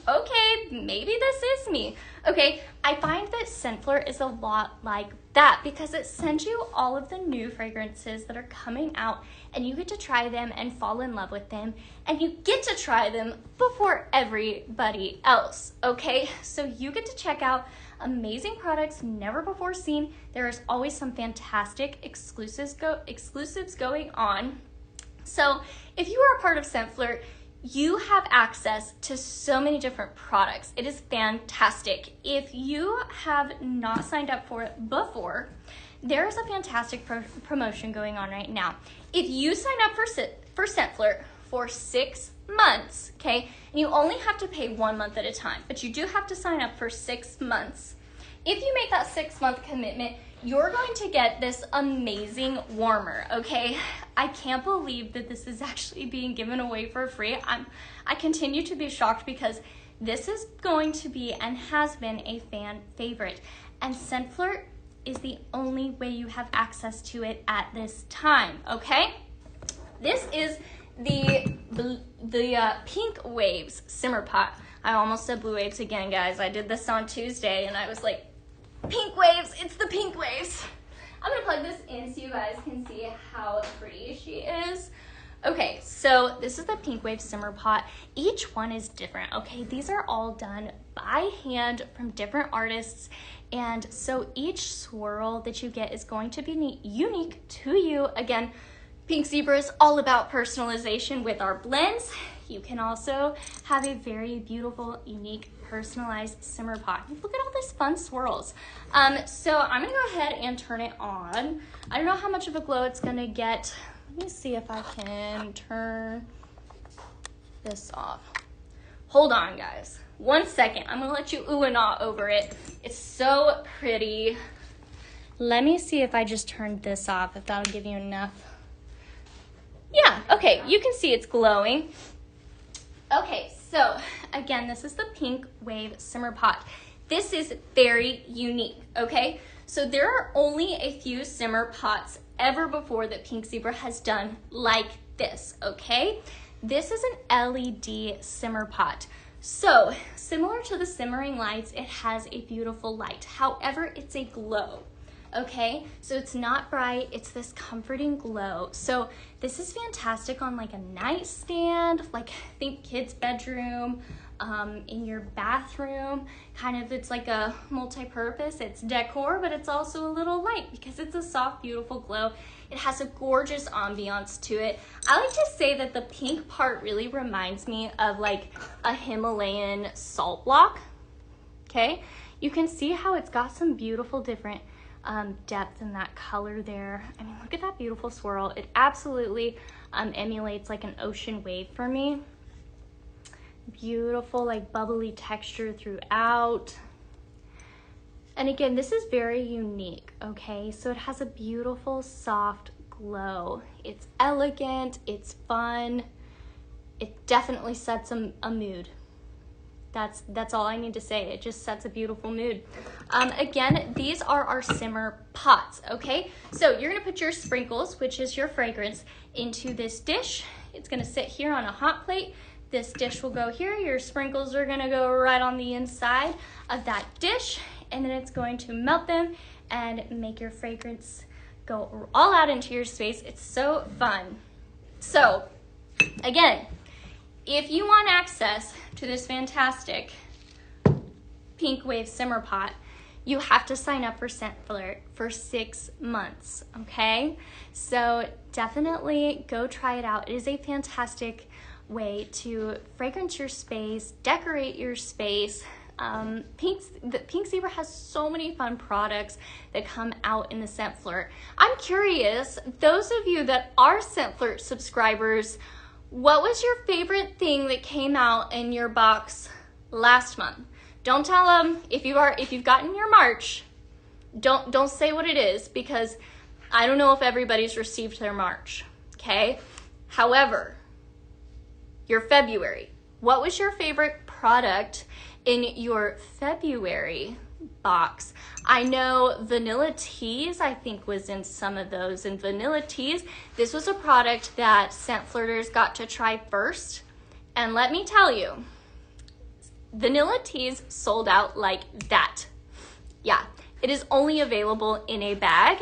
A: okay, maybe this is me. Okay, I find that Scent Flirt is a lot like that because it sends you all of the new fragrances that are coming out and you get to try them and fall in love with them, and you get to try them before everybody else, okay? So you get to check out amazing products never before seen. There is always some fantastic exclusives going on. So if you are a part of Scent Flirt, you have access to so many different products. It is fantastic. If you have not signed up for it before, there is a fantastic promotion going on right now. If you sign up for Scent Flirt for 6 months, okay, and you only have to pay 1 month at a time, but you do have to sign up for 6 months. If you make that 6-month commitment, you're going to get this amazing warmer, okay? I can't believe that this is actually being given away for free. I continue to be shocked because this is going to be and has been a fan favorite. And Scent Flirt is the only way you have access to it at this time, okay? This is the Pink Waves Simmer Pot. I almost said blue waves again, guys. I did this on Tuesday and I was like, pink waves, it's the pink waves. I'm gonna plug this in so you guys can see how pretty she is. Okay, so this is the Pink Wave Simmer Pot. Each one is different, okay? These are all done by hand from different artists. And so each swirl that you get is going to be unique to you. Again, Pink Zebra is all about personalization with our blends. You can also have a very beautiful, unique, personalized simmer pot. Look at all these fun swirls. So I'm gonna go ahead and turn it on. I don't know how much of a glow it's gonna get. Let me see if I can turn this off. Hold on, guys. 1 second. I'm gonna let you ooh and ah over it. It's so pretty. Let me see if I just turned this off, if that'll give you enough. Yeah, okay, you can see it's glowing. Okay, so again, this is the Pink Wave Simmer Pot. This is very unique, okay? So there are only a few simmer pots ever before that Pink Zebra has done like this, okay? This is an LED simmer pot. So similar to the simmering lights, it has a beautiful light. However, it's a glow, okay? So it's not bright, it's this comforting glow. So this is fantastic on like a nightstand, like think kid's bedroom, in your bathroom, kind of, it's like a multi-purpose. It's decor, but it's also a little light because it's a soft, beautiful glow. It has a gorgeous ambiance to it. I like to say that the pink part really reminds me of like a Himalayan salt block, okay? You can see how it's got some beautiful different depth in that color there. I mean, look at that beautiful swirl. It absolutely emulates like an ocean wave for me. Beautiful, like bubbly texture throughout. And again, this is very unique, okay? So it has a beautiful, soft glow. It's elegant, it's fun. It definitely sets a mood. That's all I need to say. It just sets a beautiful mood. Again, these are our simmer pots, okay? So you're gonna put your sprinkles, which is your fragrance, into this dish. It's gonna sit here on a hot plate. This dish will go here. Your sprinkles are gonna go right on the inside of that dish, and then it's going to melt them and make your fragrance go all out into your space. It's so fun. So again, if you want access to this fantastic Pink Wave Simmer Pot, you have to sign up for Scent Flirt for 6 months, okay? So definitely go try it out. It is a fantastic way to fragrance your space, decorate your space. Pink Zebra has so many fun products that come out in the Scent Flirt. I'm curious, those of you that are Scent Flirt subscribers, what was your favorite thing that came out in your box last month? Don't tell them if you've gotten your March. Don't say what it is, because I don't know if everybody's received their March. Okay. However, your February. What was your favorite product in your February box? I know Vanilla Teas, I think, was in some of those. And Vanilla Teas, this was a product that Scent Flirters got to try first. And let me tell you, Vanilla Teas sold out like that. Yeah, it is only available in a bag.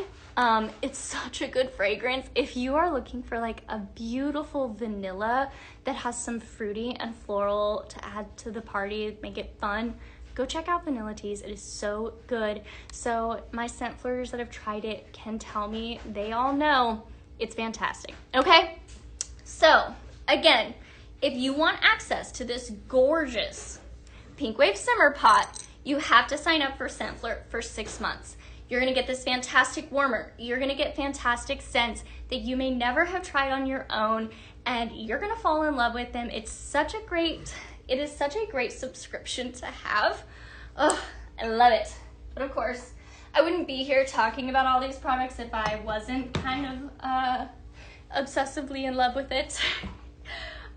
A: It's such a good fragrance. If you are looking for like a beautiful vanilla that has some fruity and floral to add to the party, make it fun, go check out Vanilla Teas. It is so good. So my scent flirters that have tried it can tell me, they all know it's fantastic. Okay, so again, if you want access to this gorgeous Pink Wave Simmer Pot, you have to sign up for Scent Flirt for 6 months. You're gonna get this fantastic warmer. You're gonna get fantastic scents that you may never have tried on your own, and you're gonna fall in love with them. It is such a great subscription to have. Oh, I love it. But of course, I wouldn't be here talking about all these products if I wasn't kind of obsessively in love with it.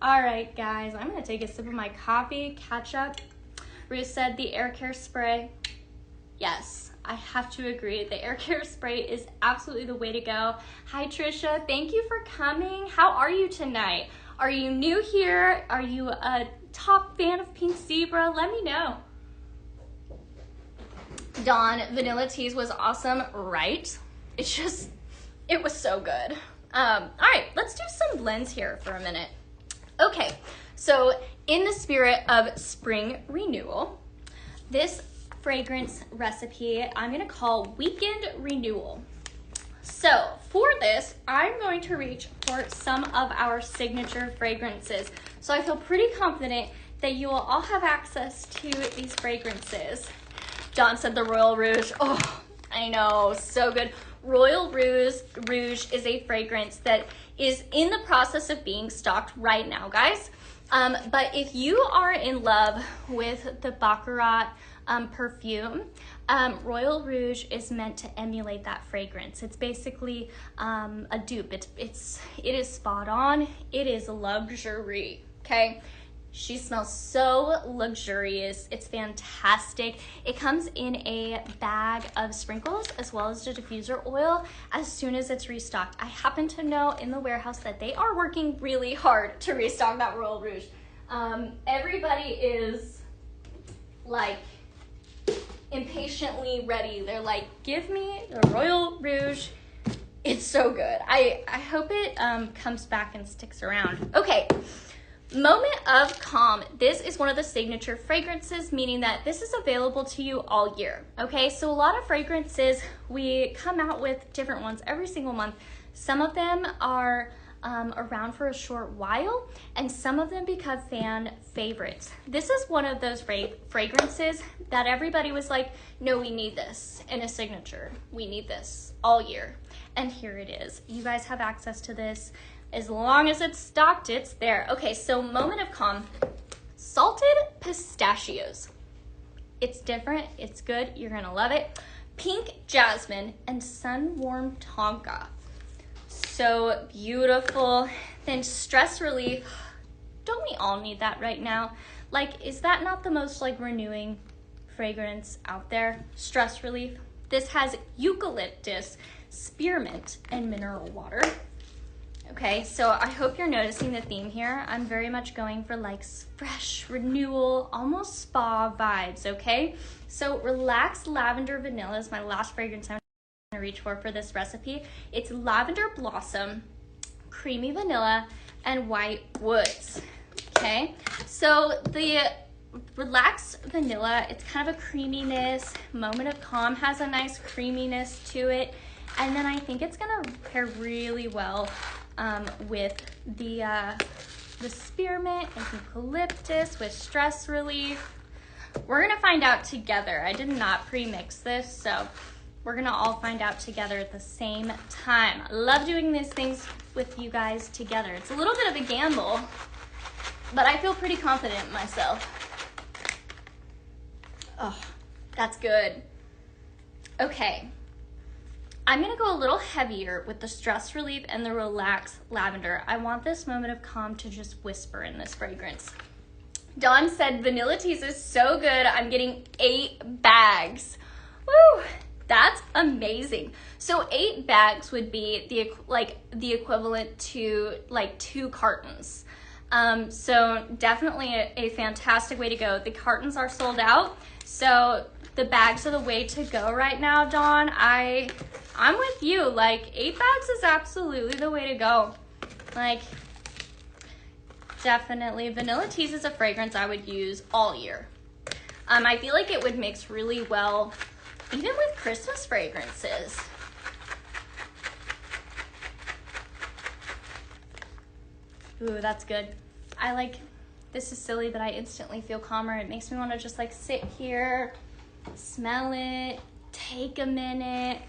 A: All right, guys, I'm gonna take a sip of my coffee, catch up. Ruth said the air care spray. Yes, I have to agree. The air care spray is absolutely the way to go. Hi, Trisha. Thank you for coming. How are you tonight? Are you new here? Are you a top fan of Pink Zebra? Let me know. Dawn, Vanilla Teas was awesome, right? It was so good. All right, let's do some blends here for a minute. Okay, so in the spirit of spring renewal, this fragrance recipe I'm gonna call Weekend Renewal. So for this, I'm going to reach for some of our signature fragrances. So I feel pretty confident that you will all have access to these fragrances. John said the Royal Rouge. Oh, I know, so good. Royal Rouge is a fragrance that is in the process of being stocked right now, guys. But if you are in love with the Baccarat perfume, Royal Rouge is meant to emulate that fragrance. It's basically a dupe. It is spot on. It is luxury, okay? She smells so luxurious. It's fantastic. It comes in a bag of sprinkles as well as the diffuser oil as soon as it's restocked. I happen to know in the warehouse that they are working really hard to restock that Royal Rouge. Everybody is like impatiently ready. They're like, give me the Royal Rouge. It's so good. I hope it comes back and sticks around. Okay. Moment of Calm. This is one of the signature fragrances, meaning that this is available to you all year. Okay, so a lot of fragrances, we come out with different ones every single month. Some of them are around for a short while, and some of them become fan favorites. This is one of those fragrances that everybody was like, no, we need this in a signature. We need this all year. And here it is. You guys have access to this. As long as it's stocked, it's there. Okay, so Moment of Calm. Salted pistachios. It's different, it's good, you're gonna love it. Pink jasmine and sun-warmed tonka. So beautiful. Then stress relief. Don't we all need that right now? Like, is that not the most like renewing fragrance out there? Stress relief. This has eucalyptus, spearmint, and mineral water. Okay, so I hope you're noticing the theme here. I'm very much going for like fresh renewal, almost spa vibes, okay? So Relaxed Lavender Vanilla is my last fragrance I'm gonna reach for this recipe. It's lavender blossom, creamy vanilla, and white woods, okay? So the Relaxed Vanilla, it's kind of a creaminess. Moment of Calm has a nice creaminess to it. And then I think it's gonna pair really well with the spearmint and eucalyptus with stress relief. We're gonna find out together. I did not pre-mix this, so we're gonna all find out together at the same time. I love doing these things with you guys together. It's a little bit of a gamble, but I feel pretty confident in myself. Oh, that's good. Okay. I'm gonna go a little heavier with the stress relief and the Relaxed Lavender. I want this Moment of Calm to just whisper in this fragrance. Dawn said, Vanilla Teas is so good. I'm getting 8 bags. Woo, that's amazing. So 8 bags would be the equivalent to like 2 cartons. So definitely a fantastic way to go. The cartons are sold out. So the bags are the way to go right now, Dawn. I'm with you. Like 8 bags is absolutely the way to go. Like definitely Vanilla Teas is a fragrance I would use all year. I feel like it would mix really well even with Christmas fragrances. Ooh, that's good. This is silly, but I instantly feel calmer. It makes me want to just like sit here, smell it, take a minute.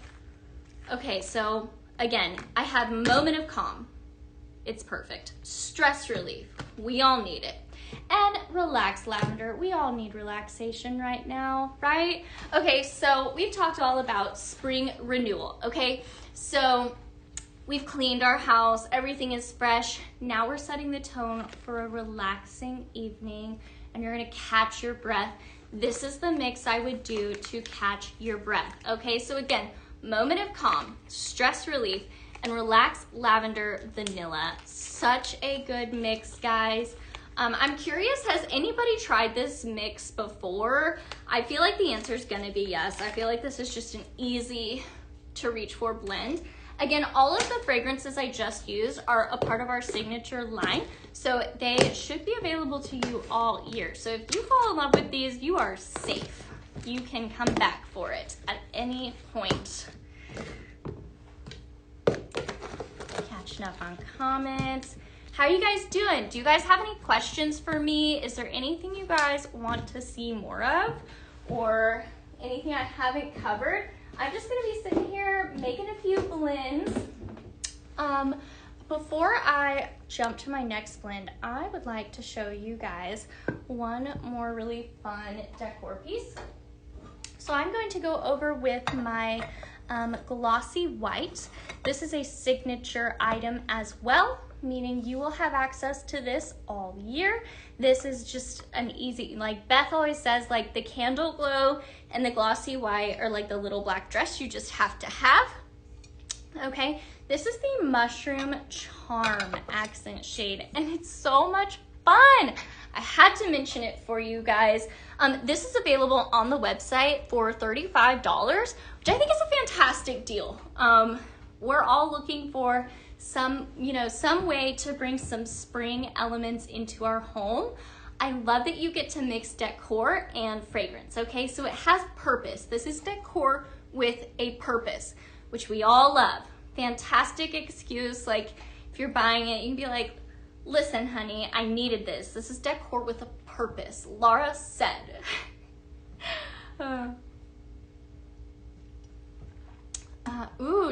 A: Okay, so again, I have Moment of Calm. It's perfect. Stress relief. We all need it. And Relaxed Lavender. We all need relaxation right now, right? Okay, so we've talked all about spring renewal, okay? So we've cleaned our house. Everything is fresh. Now we're setting the tone for a relaxing evening, and you're gonna catch your breath. This is the mix I would do to catch your breath, okay? So again, Moment of Calm, stress relief, and Relaxed Lavender Vanilla. Such a good mix, guys. I'm curious, has anybody tried this mix before? I feel like the answer is gonna be yes. I feel like this is just an easy to reach for blend. Again, all of the fragrances I just used are a part of our signature line, so they should be available to you all year. So if you fall in love with these, you are safe. You can come back for it at any point. Catching up on comments. How are you guys doing? Do you guys have any questions for me? Is there anything you guys want to see more of, or anything I haven't covered? I'm just gonna be sitting here making a few blends. Before I jump to my next blend, I would like to show you guys one more really fun decor piece. So I'm going to go over with my glossy white. This is a signature item as well, meaning you will have access to this all year. This is just an easy, like Beth always says, like the candle glow and the glossy white are like the little black dress you just have to have. Okay, this is the Mushroom Charm accent shade, and it's so much fun. I had to mention it for you guys. This is available on the website for $35, which I think is a fantastic deal. We're all looking for some way to bring some spring elements into our home. I love that you get to mix decor and fragrance, okay? So it has purpose. This is decor with a purpose, which we all love. Fantastic excuse, like if you're buying it, you can be like, listen, honey, I needed this. This is decor with a purpose. Laura said.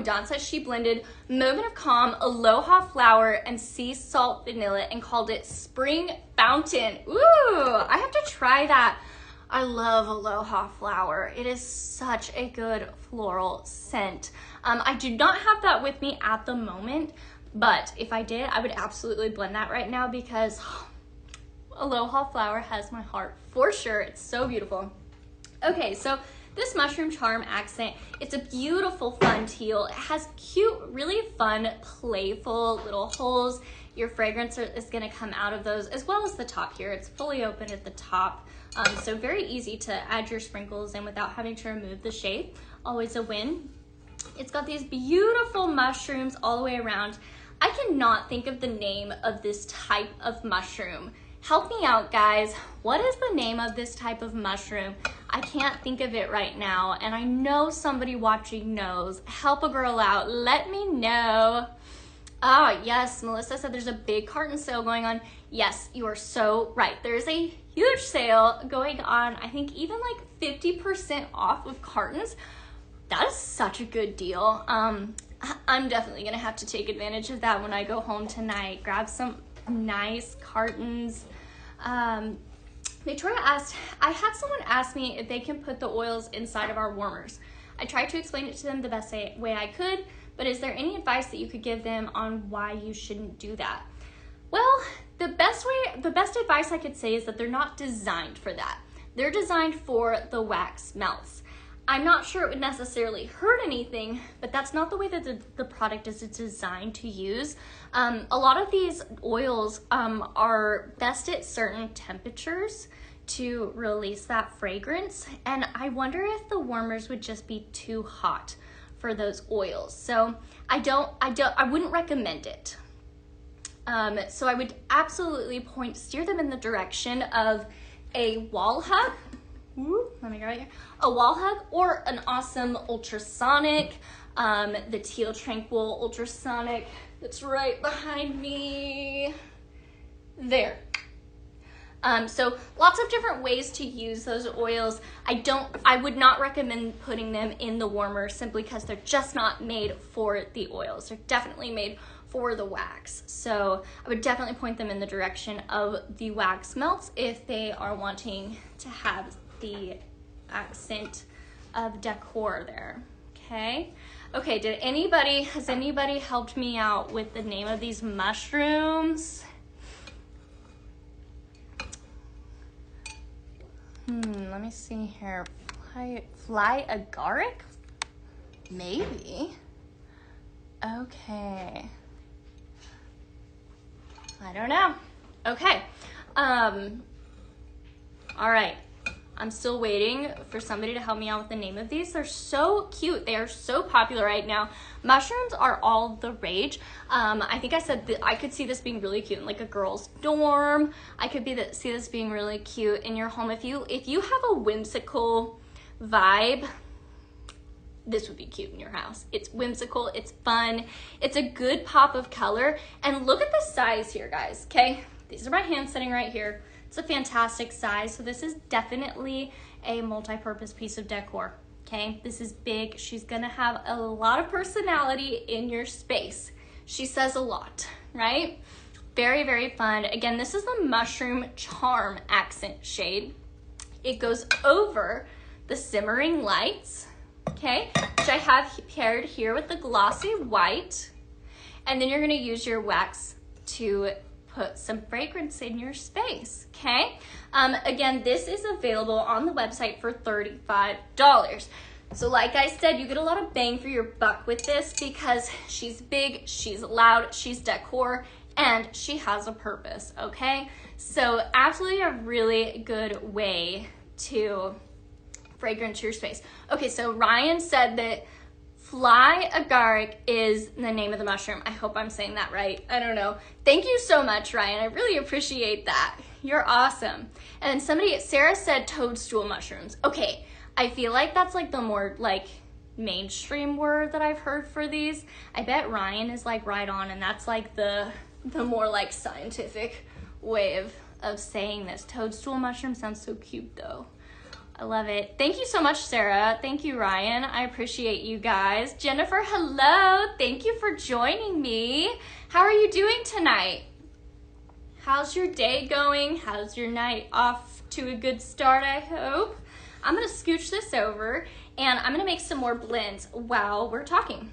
A: Dawn says she blended Moment of Calm, Aloha Flower, and Sea Salt Vanilla and called it Spring Fountain. Ooh, I have to try that. I love Aloha Flower. It is such a good floral scent. I do not have that with me at the moment, but if I did, I would absolutely blend that right now because Aloha Flower has my heart for sure. It's so beautiful. Okay, so this Mushroom Charm accent, it's a beautiful fun teal. It has cute, really fun, playful little holes. Your fragrance is gonna come out of those, as well as the top here. It's fully open at the top, so very easy to add your sprinkles in without having to remove the shape. Always a win. It's got these beautiful mushrooms all the way around. I cannot think of the name of this type of mushroom. Help me out, guys. What is the name of this type of mushroom? I can't think of it right now, and I know somebody watching knows. Help a girl out. Let me know. Ah, yes, Melissa said there's a big carton sale going on. Yes, you are so right. There's a huge sale going on. I think even like 50% off of cartons. That is such a good deal. I'm definitely gonna have to take advantage of that when I go home tonight. Grab some nice cartons. Victoria asked, I had someone ask me if they can put the oils inside of our warmers. I tried to explain it to them the best way I could, but is there any advice that you could give them on why you shouldn't do that? Well, the best advice I could say is that they're not designed for that. They're designed for the wax melts. I'm not sure it would necessarily hurt anything, but that's not the way that the product is designed to use. A lot of these oils are best at certain temperatures to release that fragrance, and I wonder if the warmers would just be too hot for those oils. So I wouldn't recommend it. So I would absolutely steer them in the direction of a wall hug. Let me go right here. A wall hug or an awesome ultrasonic, the Teal Tranquil ultrasonic that's right behind me. There. So lots of different ways to use those oils. I would not recommend putting them in the warmer simply because they're just not made for the oils. They're definitely made for the wax. So I would definitely point them in the direction of the wax melts if they are wanting to have the accent of decor there. Okay. Okay, has anybody helped me out with the name of these mushrooms? Let me see here. Fly agaric? Maybe. Okay. I don't know. Okay. All right. I'm still waiting for somebody to help me out with the name of these. They're so cute. They are so popular right now. Mushrooms are all the rage. I think I said that I could see this being really cute in like a girl's dorm. I could see this being really cute in your home. If you have a whimsical vibe, this would be cute in your house. It's whimsical, it's fun, it's a good pop of color. And look at the size here, guys, okay? These are my hands sitting right here. It's a fantastic size. So this is definitely a multi-purpose piece of decor, okay? This is big. She's gonna have a lot of personality in your space. She says a lot, right? Very, very fun. Again, this is the Mushroom Charm accent shade. It goes over the Simmering Lights, okay? Which I have paired here with the glossy white. And then you're gonna use your wax to put some fragrance in your space, okay? Again, this is available on the website for $35. So like I said, you get a lot of bang for your buck with this because she's big, she's loud, she's decor, and she has a purpose, okay? So absolutely a really good way to fragrance your space. Okay, so Ryan said that Fly Agaric is the name of the mushroom. I hope I'm saying that right. I don't know. Thank you so much, Ryan. I really appreciate that. You're awesome. And then Sarah said toadstool mushrooms. Okay, I feel like that's like the more like mainstream word that I've heard for these. I bet Ryan is like right on, and that's like the more like scientific way of saying this. Toadstool mushroom sounds so cute though. I love it. Thank you so much, Sarah. Thank you, Ryan. I appreciate you guys. Jennifer, hello. Thank you for joining me. How are you doing tonight? How's your day going? How's your night off to a good start, I hope? I'm gonna scooch this over and I'm gonna make some more blends while we're talking.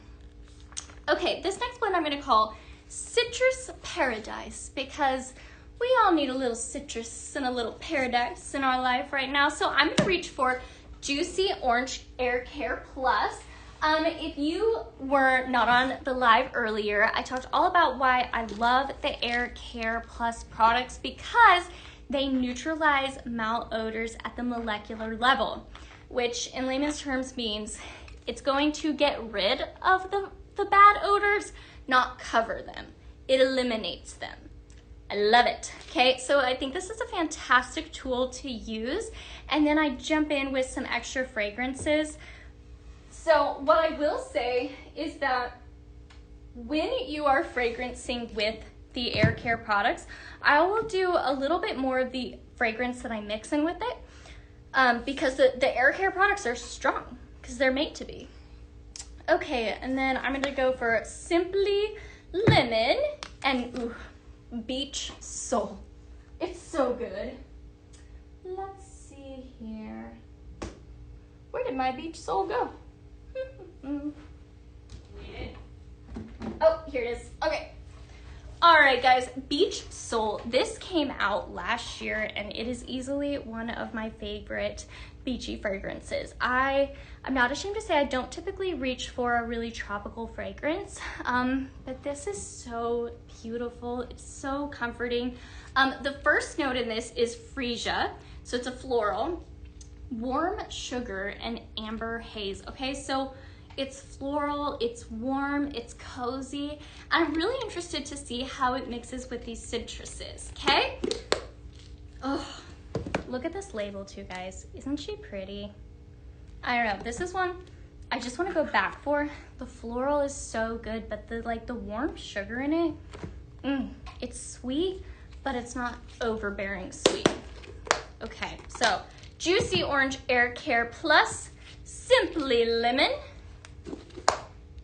A: Okay, this next blend I'm gonna call Citrus Paradise because we all need a little citrus and a little paradise in our life right now. So I'm gonna reach for Juicy Orange Air Care Plus. If you were not on the live earlier, I talked all about why I love the Air Care Plus products because they neutralize malodors at the molecular level, which in layman's terms means it's going to get rid of the bad odors, not cover them. It eliminates them. I love it. Okay, so I think this is a fantastic tool to use. And then I jump in with some extra fragrances. So what I will say is that when you are fragrancing with the Air Care products, I will do a little bit more of the fragrance that I mix in with it because the Air Care products are strong because they're made to be. Okay, and then I'm gonna go for Simply Lemon and Beach Soul. It's so good. Let's see here. Where did my Beach Soul go? Oh, here it is. Okay. All right, guys. Beach Soul. This came out last year, and it is easily one of my favorite beachy fragrances. I'm not ashamed to say I don't typically reach for a really tropical fragrance, but this is so beautiful. It's so comforting. The first note in this is freesia, so it's a floral, warm sugar, and amber haze. Okay, so it's floral, it's warm, it's cozy. I'm really interested to see how it mixes with these citruses, okay? Oh, look at this label too, guys. Isn't she pretty? I don't know, this is one I just want to go back for. The floral is so good, but the warm sugar in it, it's sweet, but it's not overbearing sweet. Okay, so Juicy Orange Air Care Plus, Simply Lemon,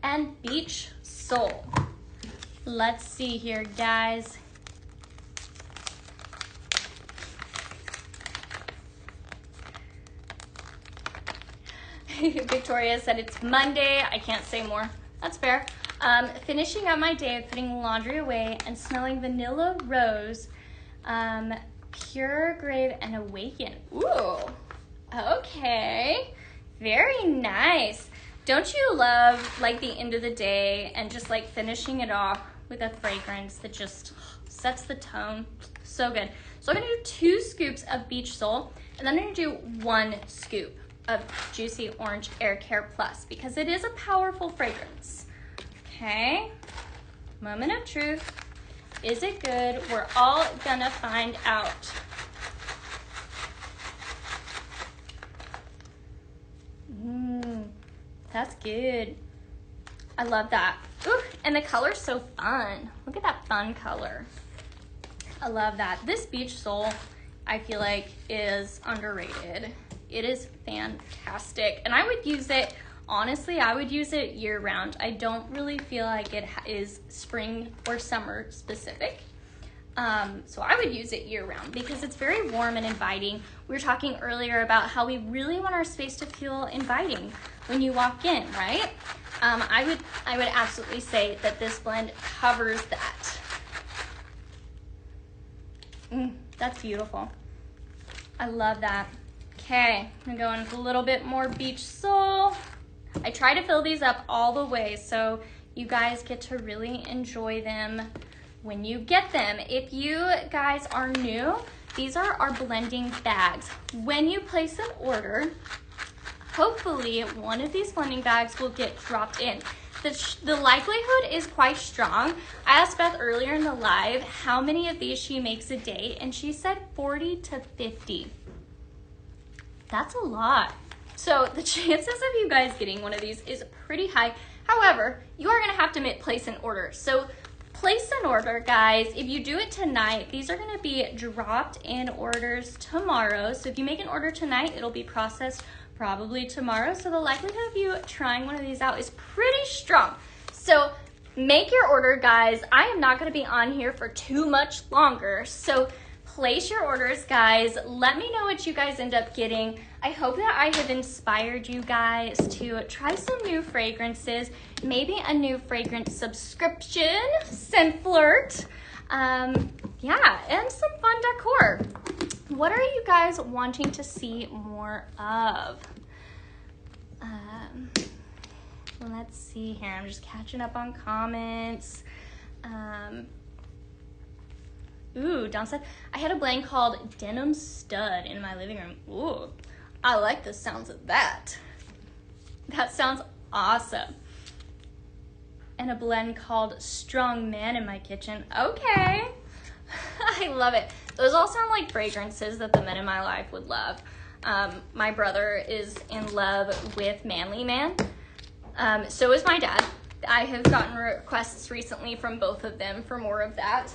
A: and Beach Soul. Let's see here, guys. Victoria said it's Monday. I can't say more. That's fair. Finishing up my day of putting laundry away and smelling vanilla rose, pure grave and awaken. Ooh, okay. Very nice. Don't you love like the end of the day and just like finishing it off with a fragrance that just sets the tone. So good. So I'm gonna do 2 scoops of Beach Soul, and then I'm gonna do 1 scoop of Juicy Orange Air Care Plus because it is a powerful fragrance. Okay, moment of truth. Is it good? We're all gonna find out. That's good. I love that. Ooh, and the color's so fun. Look at that fun color. I love that. This Beach Soul, I feel like, is underrated. It is fantastic. And I would use it, honestly, I would use it year round. I don't really feel like it is spring or summer specific. So I would use it year round because it's very warm and inviting. We were talking earlier about how we really want our space to feel inviting when you walk in, right? I would absolutely say that this blend covers that. That's beautiful. I love that. Okay, I'm gonna go in with a little bit more Beach Soul. I try to fill these up all the way so you guys get to really enjoy them when you get them. If you guys are new, these are our blending bags. When you place an order, hopefully one of these blending bags will get dropped in. The likelihood is quite strong. I asked Beth earlier in the live how many of these she makes a day, and she said 40 to 50. That's a lot. So the chances of you guys getting one of these is pretty high. However, you are gonna have to place an order. So place an order, guys. If you do it tonight, these are gonna be dropped in orders tomorrow. So if you make an order tonight, it'll be processed probably tomorrow. So the likelihood of you trying one of these out is pretty strong. So make your order, guys. I am not gonna be on here for too much longer. So place your orders, guys. Let me know what you guys end up getting. I hope that I have inspired you guys to try some new fragrances, maybe a new fragrance subscription, scent flirt. Yeah, and some fun decor. What are you guys wanting to see more of? Let's see here. I'm just catching up on comments. Ooh, Dawn said, I had a blend called Denim Stud in my living room. Ooh, I like the sounds of that. That sounds awesome. And a blend called Strong Man in my kitchen. Okay. I love it. Those all sound like fragrances that the men in my life would love. My brother is in love with Manly Man. So is my dad. I have gotten requests recently from both of them for more of that.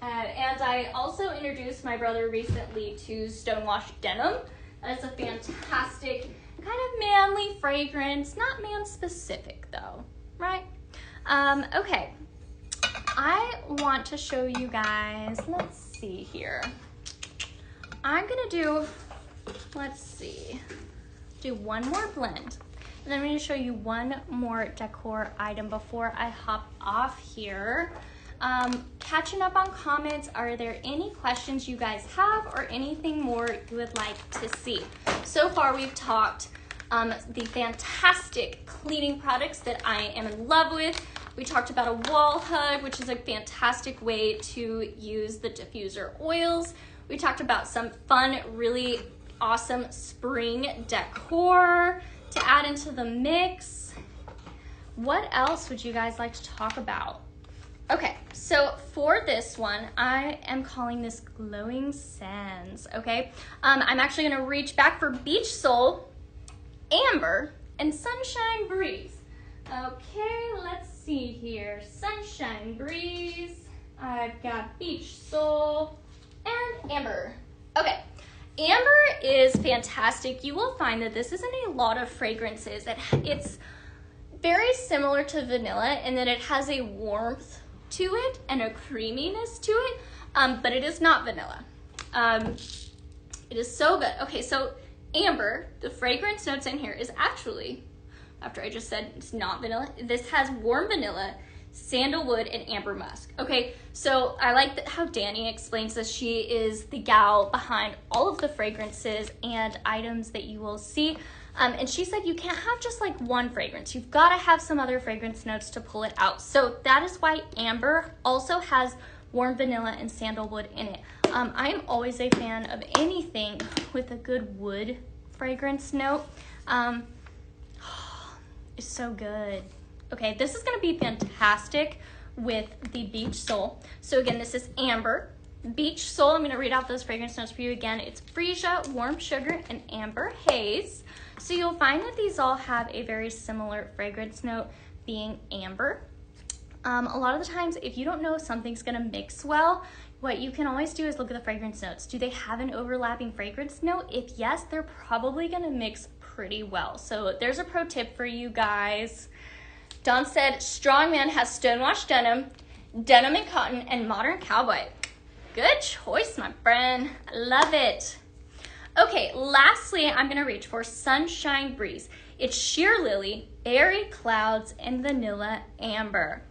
A: And I also introduced my brother recently to Stonewashed Denim. That is a fantastic kind of manly fragrance. Not man specific though, right? Okay. I want to show you guys, let's see here. I'm gonna do, let's see, do one more blend. And then I'm gonna show you one more decor item before I hop off here. Catching up on comments, are there any questions you guys have or anything more you would like to see? So far we've talked the fantastic cleaning products that I am in love with. We talked about a wall hug, which is a fantastic way to use the diffuser oils. We talked about some fun, really awesome spring decor to add into the mix. What else would you guys like to talk about? Okay, so for this one, I am calling this Glowing Sands, okay? I'm actually gonna reach back for Beach Soul, Amber, and Sunshine Breeze. Okay, let's see here. Sunshine Breeze, I've got Beach Soul, and Amber. Okay, Amber is fantastic. You will find that this is in a lot of fragrances. It's very similar to vanilla in that it has a warmth to it and a creaminess to it, but it is not vanilla. It is so good. Okay, so Amber, the fragrance notes in here is actually, after I just said it's not vanilla, this has warm vanilla, sandalwood, and amber musk. Okay, so I like how Danny explains this. She is the gal behind all of the fragrances and items that you will see. And she said you can't have just like one fragrance. You've got to have some other fragrance notes to pull it out. So that is why amber also has warm vanilla and sandalwood in it. I am always a fan of anything with a good wood fragrance note. It's so good. Okay, this is gonna be fantastic with the Beach Soul. So again, this is amber, Beach Soul. I'm gonna read out those fragrance notes for you again. It's freesia, warm sugar, and amber haze. So you'll find that these all have a very similar fragrance note, being amber. A lot of the times, if you don't know if something's gonna mix well, what you can always do is look at the fragrance notes. Do they have an overlapping fragrance note? If yes, they're probably gonna mix pretty well. So there's a pro tip for you guys. Dawn said, Strongman has stonewashed denim, denim and cotton, and modern cowboy. Good choice, my friend. I love it. Okay, lastly, I'm gonna reach for Sunshine Breeze. It's sheer lily, airy clouds, and vanilla amber.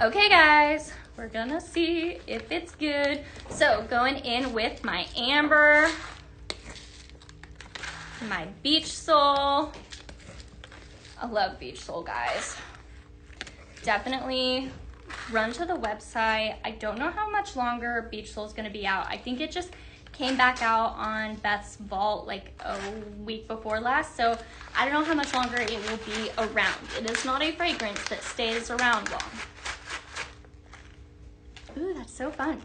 A: Okay, guys, we're gonna see if it's good. So going in with my amber, my Beach Soul. I love Beach Soul, guys. Definitely run to the website. I don't know how much longer Beach Soul is gonna be out. I think it just came back out on Beth's Vault like a week before last, so I don't know how much longer it will be around. It is not a fragrance that stays around long. Ooh, that's so fun.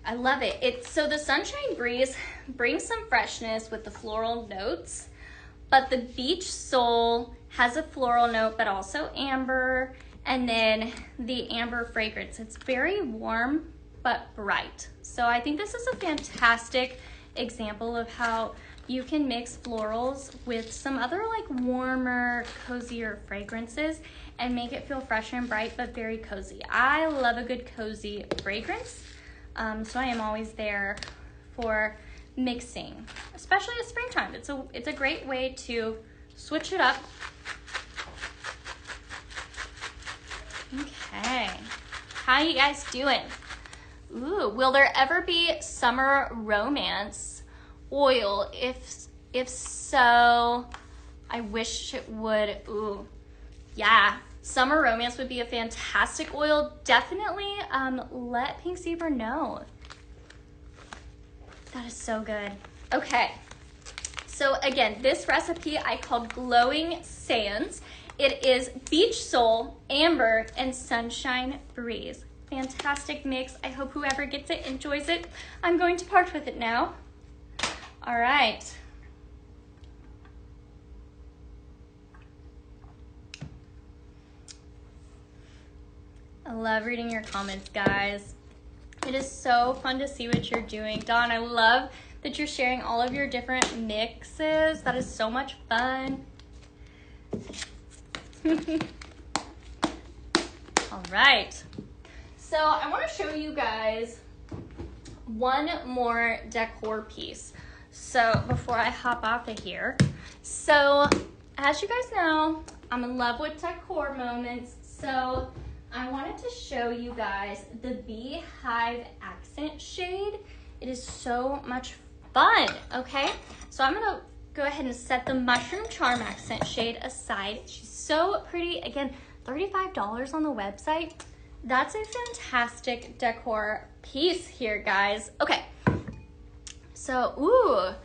A: I love it. So the Sunshine Breeze brings some freshness with the floral notes, but the Beach Soul has a floral note, but also amber, and then the amber fragrance. It's very warm, but bright. So I think this is a fantastic example of how you can mix florals with some other like warmer, cozier fragrances and make it feel fresh and bright, but very cozy. I love a good cozy fragrance. So I am always there for mixing, especially in springtime. It's a great way to switch it up. Okay, how you guys doing? Ooh, will there ever be summer romance oil? If so, I wish it would. Ooh, yeah. Summer romance would be a fantastic oil. Definitely let Pink Zebra know. That is so good. Okay, so again, this recipe I called Glowing Sands. It is Beach Soul, Amber, and Sunshine Breeze. Fantastic mix. I hope whoever gets it enjoys it. I'm going to part with it now. All right. I love reading your comments, guys. It is so fun to see what you're doing. Dawn, I love that you're sharing all of your different mixes. That is so much fun. All right. So I want to show you guys one more decor piece. So before I hop off of here. So as you guys know, I'm in love with decor moments. So I wanted to show you guys the Beehive Accent shade. It is so much fun, okay? So I'm gonna go ahead and set the Mushroom Charm Accent shade aside. She's so pretty. Again, $35 on the website. That's a fantastic decor piece here, guys. Okay, so, ooh.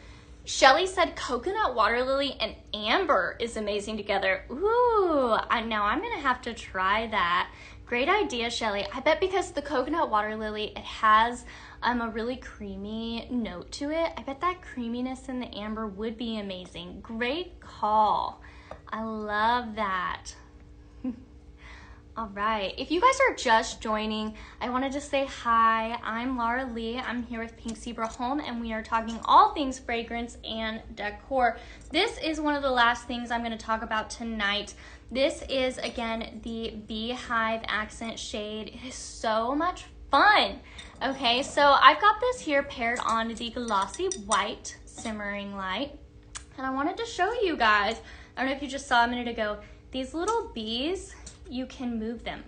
A: Shelly said coconut water lily and amber is amazing together. Ooh, now I'm gonna have to try that. Great idea, Shelly. I bet because the coconut water lily, it has a really creamy note to it. I bet that creaminess in the amber would be amazing. Great call. I love that. All right, if you guys are just joining, I wanted to say hi. I'm Laura Lee. I'm here with Pink Zebra Home, and we are talking all things fragrance and decor. This is one of the last things I'm going to talk about tonight. This is, again, the Beehive Accent shade. It is so much fun. Okay, so I've got this here paired on the Glossy White Simmering Light, and I wanted to show you guys, I don't know if you just saw a minute ago, these little bees, you can move them.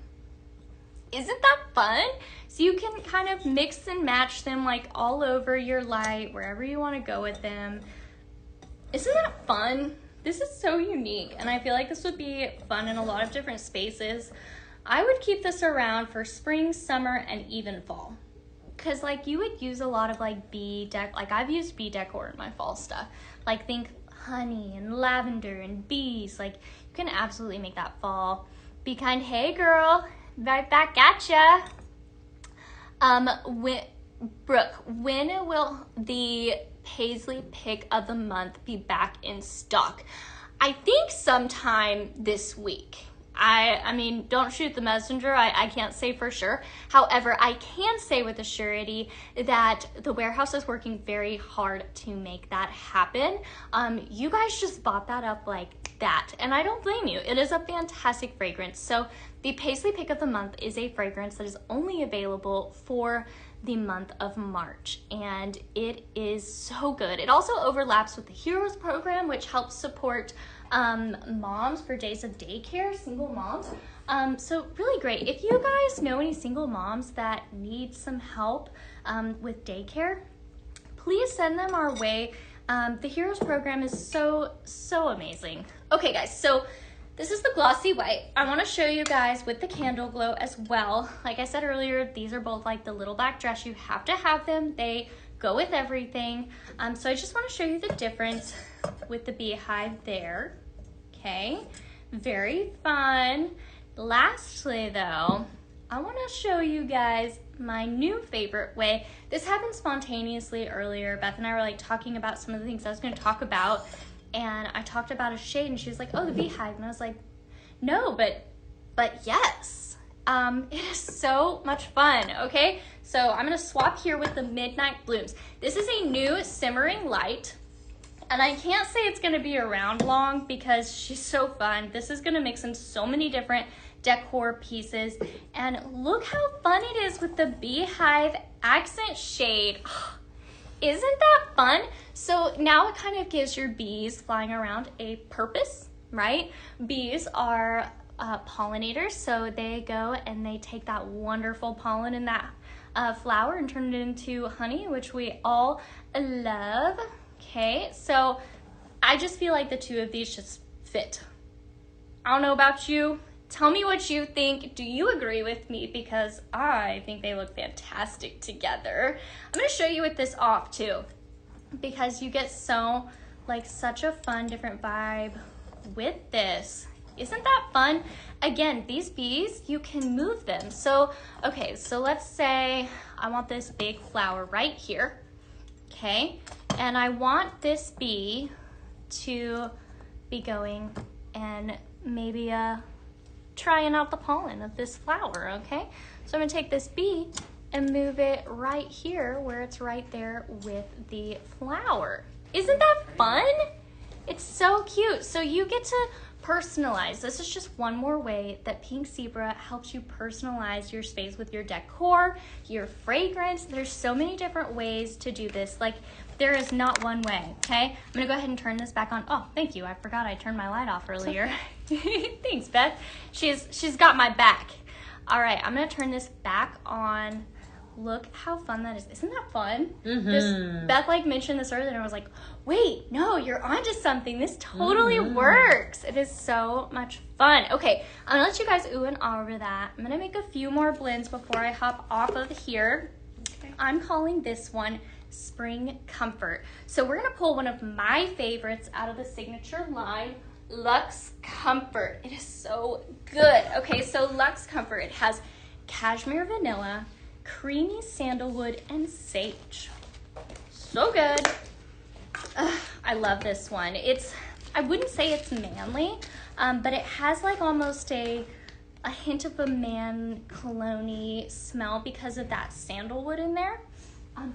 A: Isn't that fun? So you can kind of mix and match them like all over your light, wherever you want to go with them. Isn't that fun? This is so unique, and I feel like this would be fun in a lot of different spaces. I would keep this around for spring, summer, and even fall. Because, like, you would use a lot of, like, like, I've used bee decor in my fall stuff. Like, think honey and lavender and bees. Like, you can absolutely make that fall. Be kind. Hey, girl. Right back at ya. Brooke, when will the Paisley Pick of the Month be back in stock? I think sometime this week. I mean, don't shoot the messenger. I can't say for sure. However, I can say with a surety that the warehouse is working very hard to make that happen. You guys just bought that up like that, and I don't blame you. It is a fantastic fragrance. So the Paisley Pick of the Month is a fragrance that is only available for the month of March, and it is so good. It also overlaps with the Heroes program, which helps support moms for days of daycare, single moms. So really great. If you guys know any single moms that need some help with daycare, please send them our way. The Heroes program is so amazing. Okay guys, so this is the glossy white. I want to show you guys with the candle glow as well. Like I said earlier, these are both like the little black dress. You have to have them. They go with everything. So I just want to show you the difference with the beehive there. Okay, very fun. Lastly though, I want to show you guys my new favorite way. This happened spontaneously earlier. Beth and I were like talking about some of the things I was going to talk about, and I talked about a shade, and she was like, oh, the beehive. And I was like, no, but yes. It is so much fun, okay? So I'm gonna swap here with the Midnight Blooms. This is a new simmering light, and I can't say it's gonna be around long because she's so fun. This is gonna mix in so many different decor pieces, and look how fun it is with the beehive accent shade. Isn't that fun? So now it kind of gives your bees flying around a purpose, right? Bees are pollinators, so they go and they take that wonderful pollen in that flower and turn it into honey, which we all love. Okay, so I just feel like the two of these just fit. I don't know about you. Tell me what you think. Do you agree with me? Because I think they look fantastic together. I'm gonna show you with this off too, because you get so, like, such a fun different vibe with this. Isn't that fun? Again, these bees, you can move them. So, okay, so let's say I want this big flower right here, okay? And I want this bee to be going and maybe trying out the pollen of this flower, okay? So I'm gonna take this bee and move it right here where it's right there with the flower. Isn't that fun? It's so cute. So you get to personalize. This is just one more way that Pink Zebra helps you personalize your space with your decor, your fragrance. There's so many different ways to do this. Like, there is not one way, okay? I'm gonna go ahead and turn this back on. Oh, thank you. I forgot I turned my light off earlier. Thanks, Beth. She's got my back. All right, I'm gonna turn this back on. Look how fun that is. Isn't that fun? Mm-hmm. Beth like mentioned this earlier, and I was like, wait, no, you're onto something. This totally works. It is so much fun. Okay, I'm gonna let you guys ooh and ah over that. I'm gonna make a few more blends before I hop off of here. Okay. I'm calling this one Spring Comfort. So we're gonna pull one of my favorites out of the signature line, Luxe Comfort. It is so good. Okay, so Luxe Comfort, it has cashmere vanilla, creamy sandalwood, and sage. So good. I love this one. I wouldn't say it's manly, but it has like almost a hint of a man cologne-y smell because of that sandalwood in there.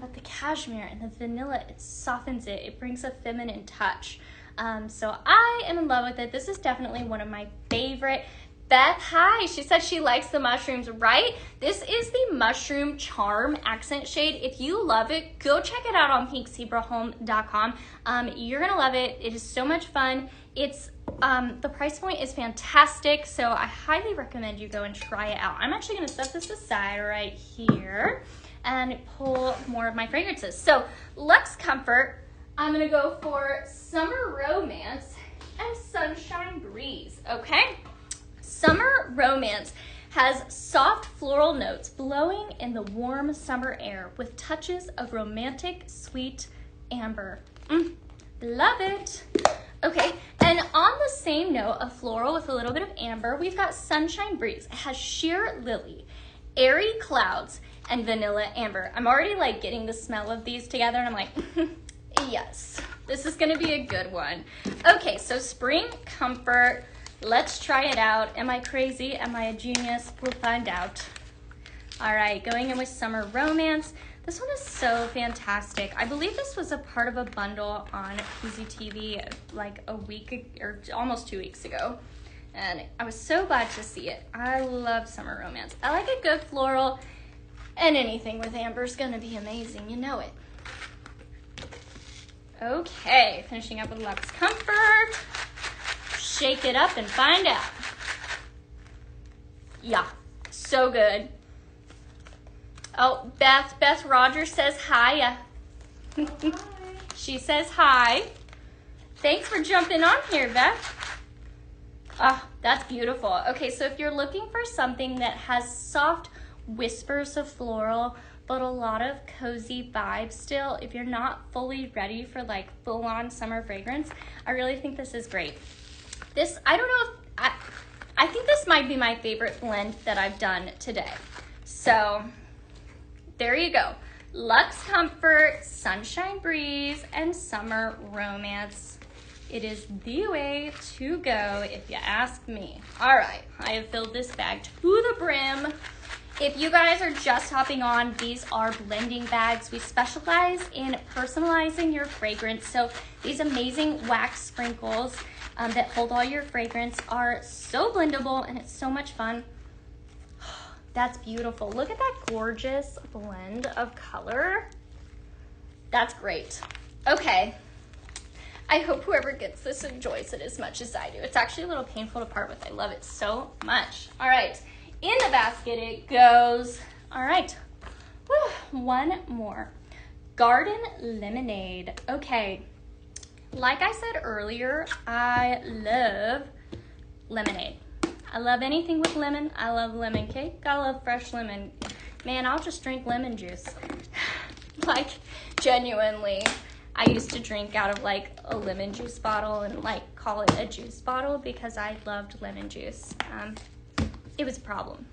A: But the cashmere and the vanilla, it softens it. It brings a feminine touch. So I am in love with it. This is definitely one of my favorite. Beth, hi. She said she likes the mushrooms, right? This is the Mushroom Charm accent shade. If you love it, go check it out on pinkzebrahome.com. You're gonna love it. It is so much fun. It's the price point is fantastic, so I highly recommend you go and try it out. I'm actually gonna set this aside right here and pull more of my fragrances. So Luxe Comfort, I'm gonna go for Summer Romance and Sunshine Breeze, okay? Summer Romance has soft floral notes blowing in the warm summer air with touches of romantic, sweet amber. Love it. Okay, and on the same note of floral with a little bit of amber, we've got Sunshine Breeze. It has sheer lily, airy clouds, and vanilla amber. I'm already like getting the smell of these together and I'm like, yes, this is gonna be a good one. Okay, so Spring Comfort. Let's try it out. Am I crazy? Am I a genius? We'll find out. All right, going in with Summer Romance. This one is so fantastic. I believe this was a part of a bundle on PZTV like a week or almost 2 weeks ago. And I was so glad to see it. I love Summer Romance. I like a good floral, and anything with amber is gonna be amazing. You know it. Okay, finishing up with Luxe Comfort. Shake it up and find out. Yeah, so good. Oh, Beth Rogers says hi.
B: Hi.
A: She says hi. Thanks for jumping on here, Beth. Ah, that's beautiful. Okay, so if you're looking for something that has soft whispers of floral, but a lot of cozy vibes still, if you're not fully ready for like full-on summer fragrance, I really think this is great. This, I don't know if, I think this might be my favorite blend that I've done today. So, there you go. Luxe Comfort, Sunshine Breeze, and Summer Romance. It is the way to go if you ask me. All right, I have filled this bag to the brim. If you guys are just hopping on, these are blending bags. We specialize in personalizing your fragrance. So these amazing wax sprinkles that hold all your fragrance are so blendable and it's so much fun. That's beautiful. Look at that gorgeous blend of color. That's great. Okay. I hope whoever gets this enjoys it as much as I do. It's actually a little painful to part with. I love it so much. All right. In the basket it goes. All right. Whew. One more. Garden Lemonade. Okay. Like I said earlier, I love lemonade. I love anything with lemon. I love lemon cake. I love fresh lemon. Man, I'll just drink lemon juice. Like, genuinely. I used to drink out of like a lemon juice bottle and like call it a juice bottle because I loved lemon juice. It was a problem.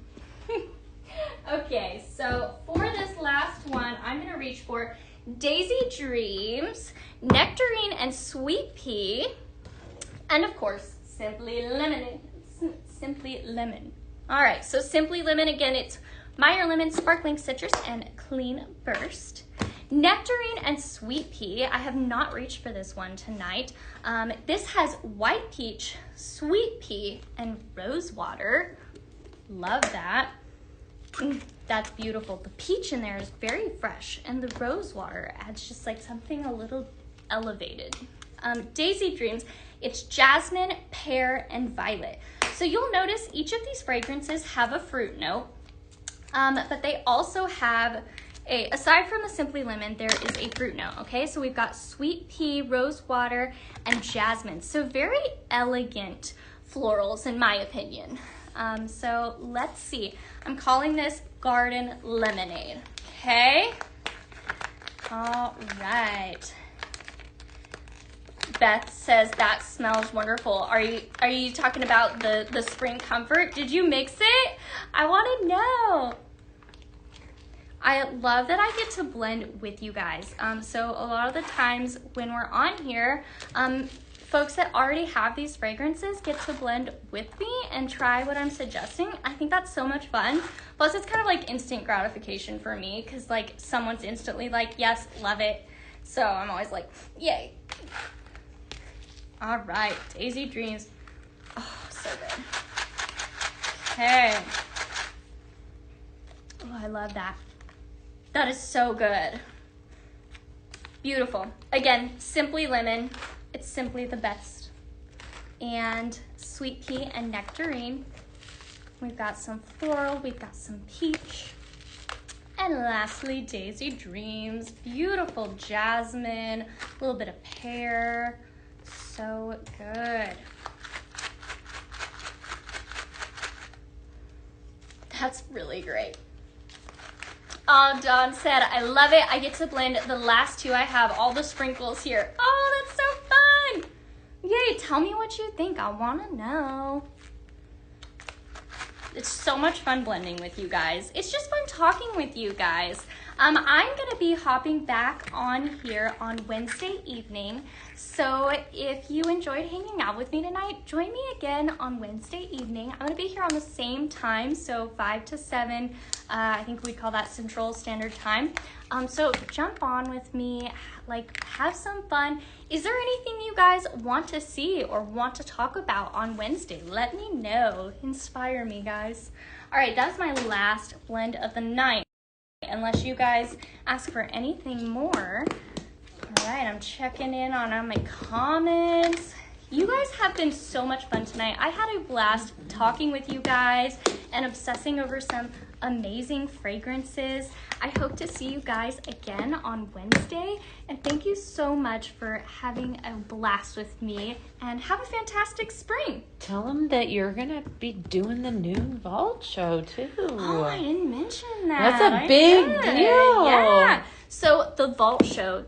A: Okay, so for this last one, I'm gonna reach for Daisy Dreams, Nectarine and Sweet Pea, and of course, Simply Lemon. Simply Lemon. All right, so Simply Lemon, again, it's Meyer Lemon, Sparkling Citrus, and Clean Burst. Nectarine and Sweet Pea, I have not reached for this one tonight. This has White Peach, Sweet Pea, and Rose Water. Love that. That's beautiful. The peach in there is very fresh, and the rose water adds just like something a little elevated. Daisy Dreams, it's jasmine, pear, and violet. So you'll notice each of these fragrances have a fruit note, but they also have aside from the Simply Lemon, there is a fruit note, okay? So we've got sweet pea, rose water, and jasmine. So very elegant florals in my opinion. So let's see. I'm calling this Garden Lemonade, okay? All right. Beth says that smells wonderful. Are you talking about the Spring Comfort? Did you mix it? I want to know. I love that I get to blend with you guys. So a lot of the times when we're on here, folks that already have these fragrances get to blend with me and try what I'm suggesting. I think that's so much fun. Plus it's kind of like instant gratification for me because like someone's instantly like, yes, love it. So I'm always like, yay. All right, Daisy Dreams. Oh, so good. Okay. Oh, I love that. That is so good. Beautiful. Again, Simply Lemon. It's simply the best. And Sweet Pea and Nectarine. We've got some floral. We've got some peach. And lastly, Daisy Dreams. Beautiful jasmine, a little bit of pear. So good. That's really great. Oh, Dawn said, I love it. I get to blend the last two. I have all the sprinkles here. Oh, that's so fun. Yay, tell me what you think. I want to know. It's so much fun blending with you guys. It's just fun talking with you guys. I'm going to be hopping back on here on Wednesday evening. So if you enjoyed hanging out with me tonight, join me again on Wednesday evening. I'm going to be here on the same time, so 5 to 7. I think we call that Central Standard Time. So jump on with me, like have some fun. Is there anything you guys want to see or want to talk about on Wednesday? Let me know. Inspire me, guys. All right, that's my last blend of the night. Unless you guys ask for anything more. All right, I'm checking in on my comments. You guys have been so much fun tonight. I had a blast talking with you guys and obsessing over some amazing fragrances. I hope to see you guys again on Wednesday. And thank you so much for having a blast with me. And have a fantastic spring.
B: Tell them that you're going to be doing the new Vault show, too.
A: Oh, I didn't mention that.
B: That's a big deal.
A: Yeah. So the Vault show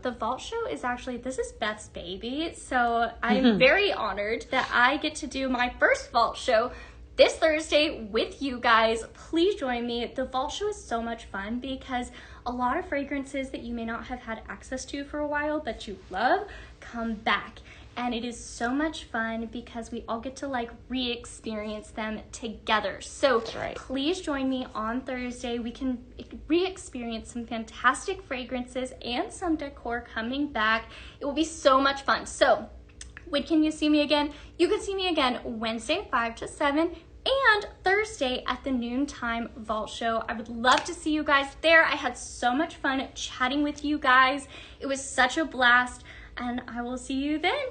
A: is actually, this is Beth's baby. So I'm very honored that I get to do my first Vault show this Thursday with you guys. Please join me. The Vault show is so much fun because a lot of fragrances that you may not have had access to for a while but you love come back. And it is so much fun because we all get to like re-experience them together. So please join me on Thursday. We can re-experience some fantastic fragrances and some decor coming back. It will be so much fun. So when can you see me again? You can see me again Wednesday 5 to 7 and Thursday at the noontime Vault show. I would love to see you guys there. I had so much fun chatting with you guys. It was such a blast, and I will see you then.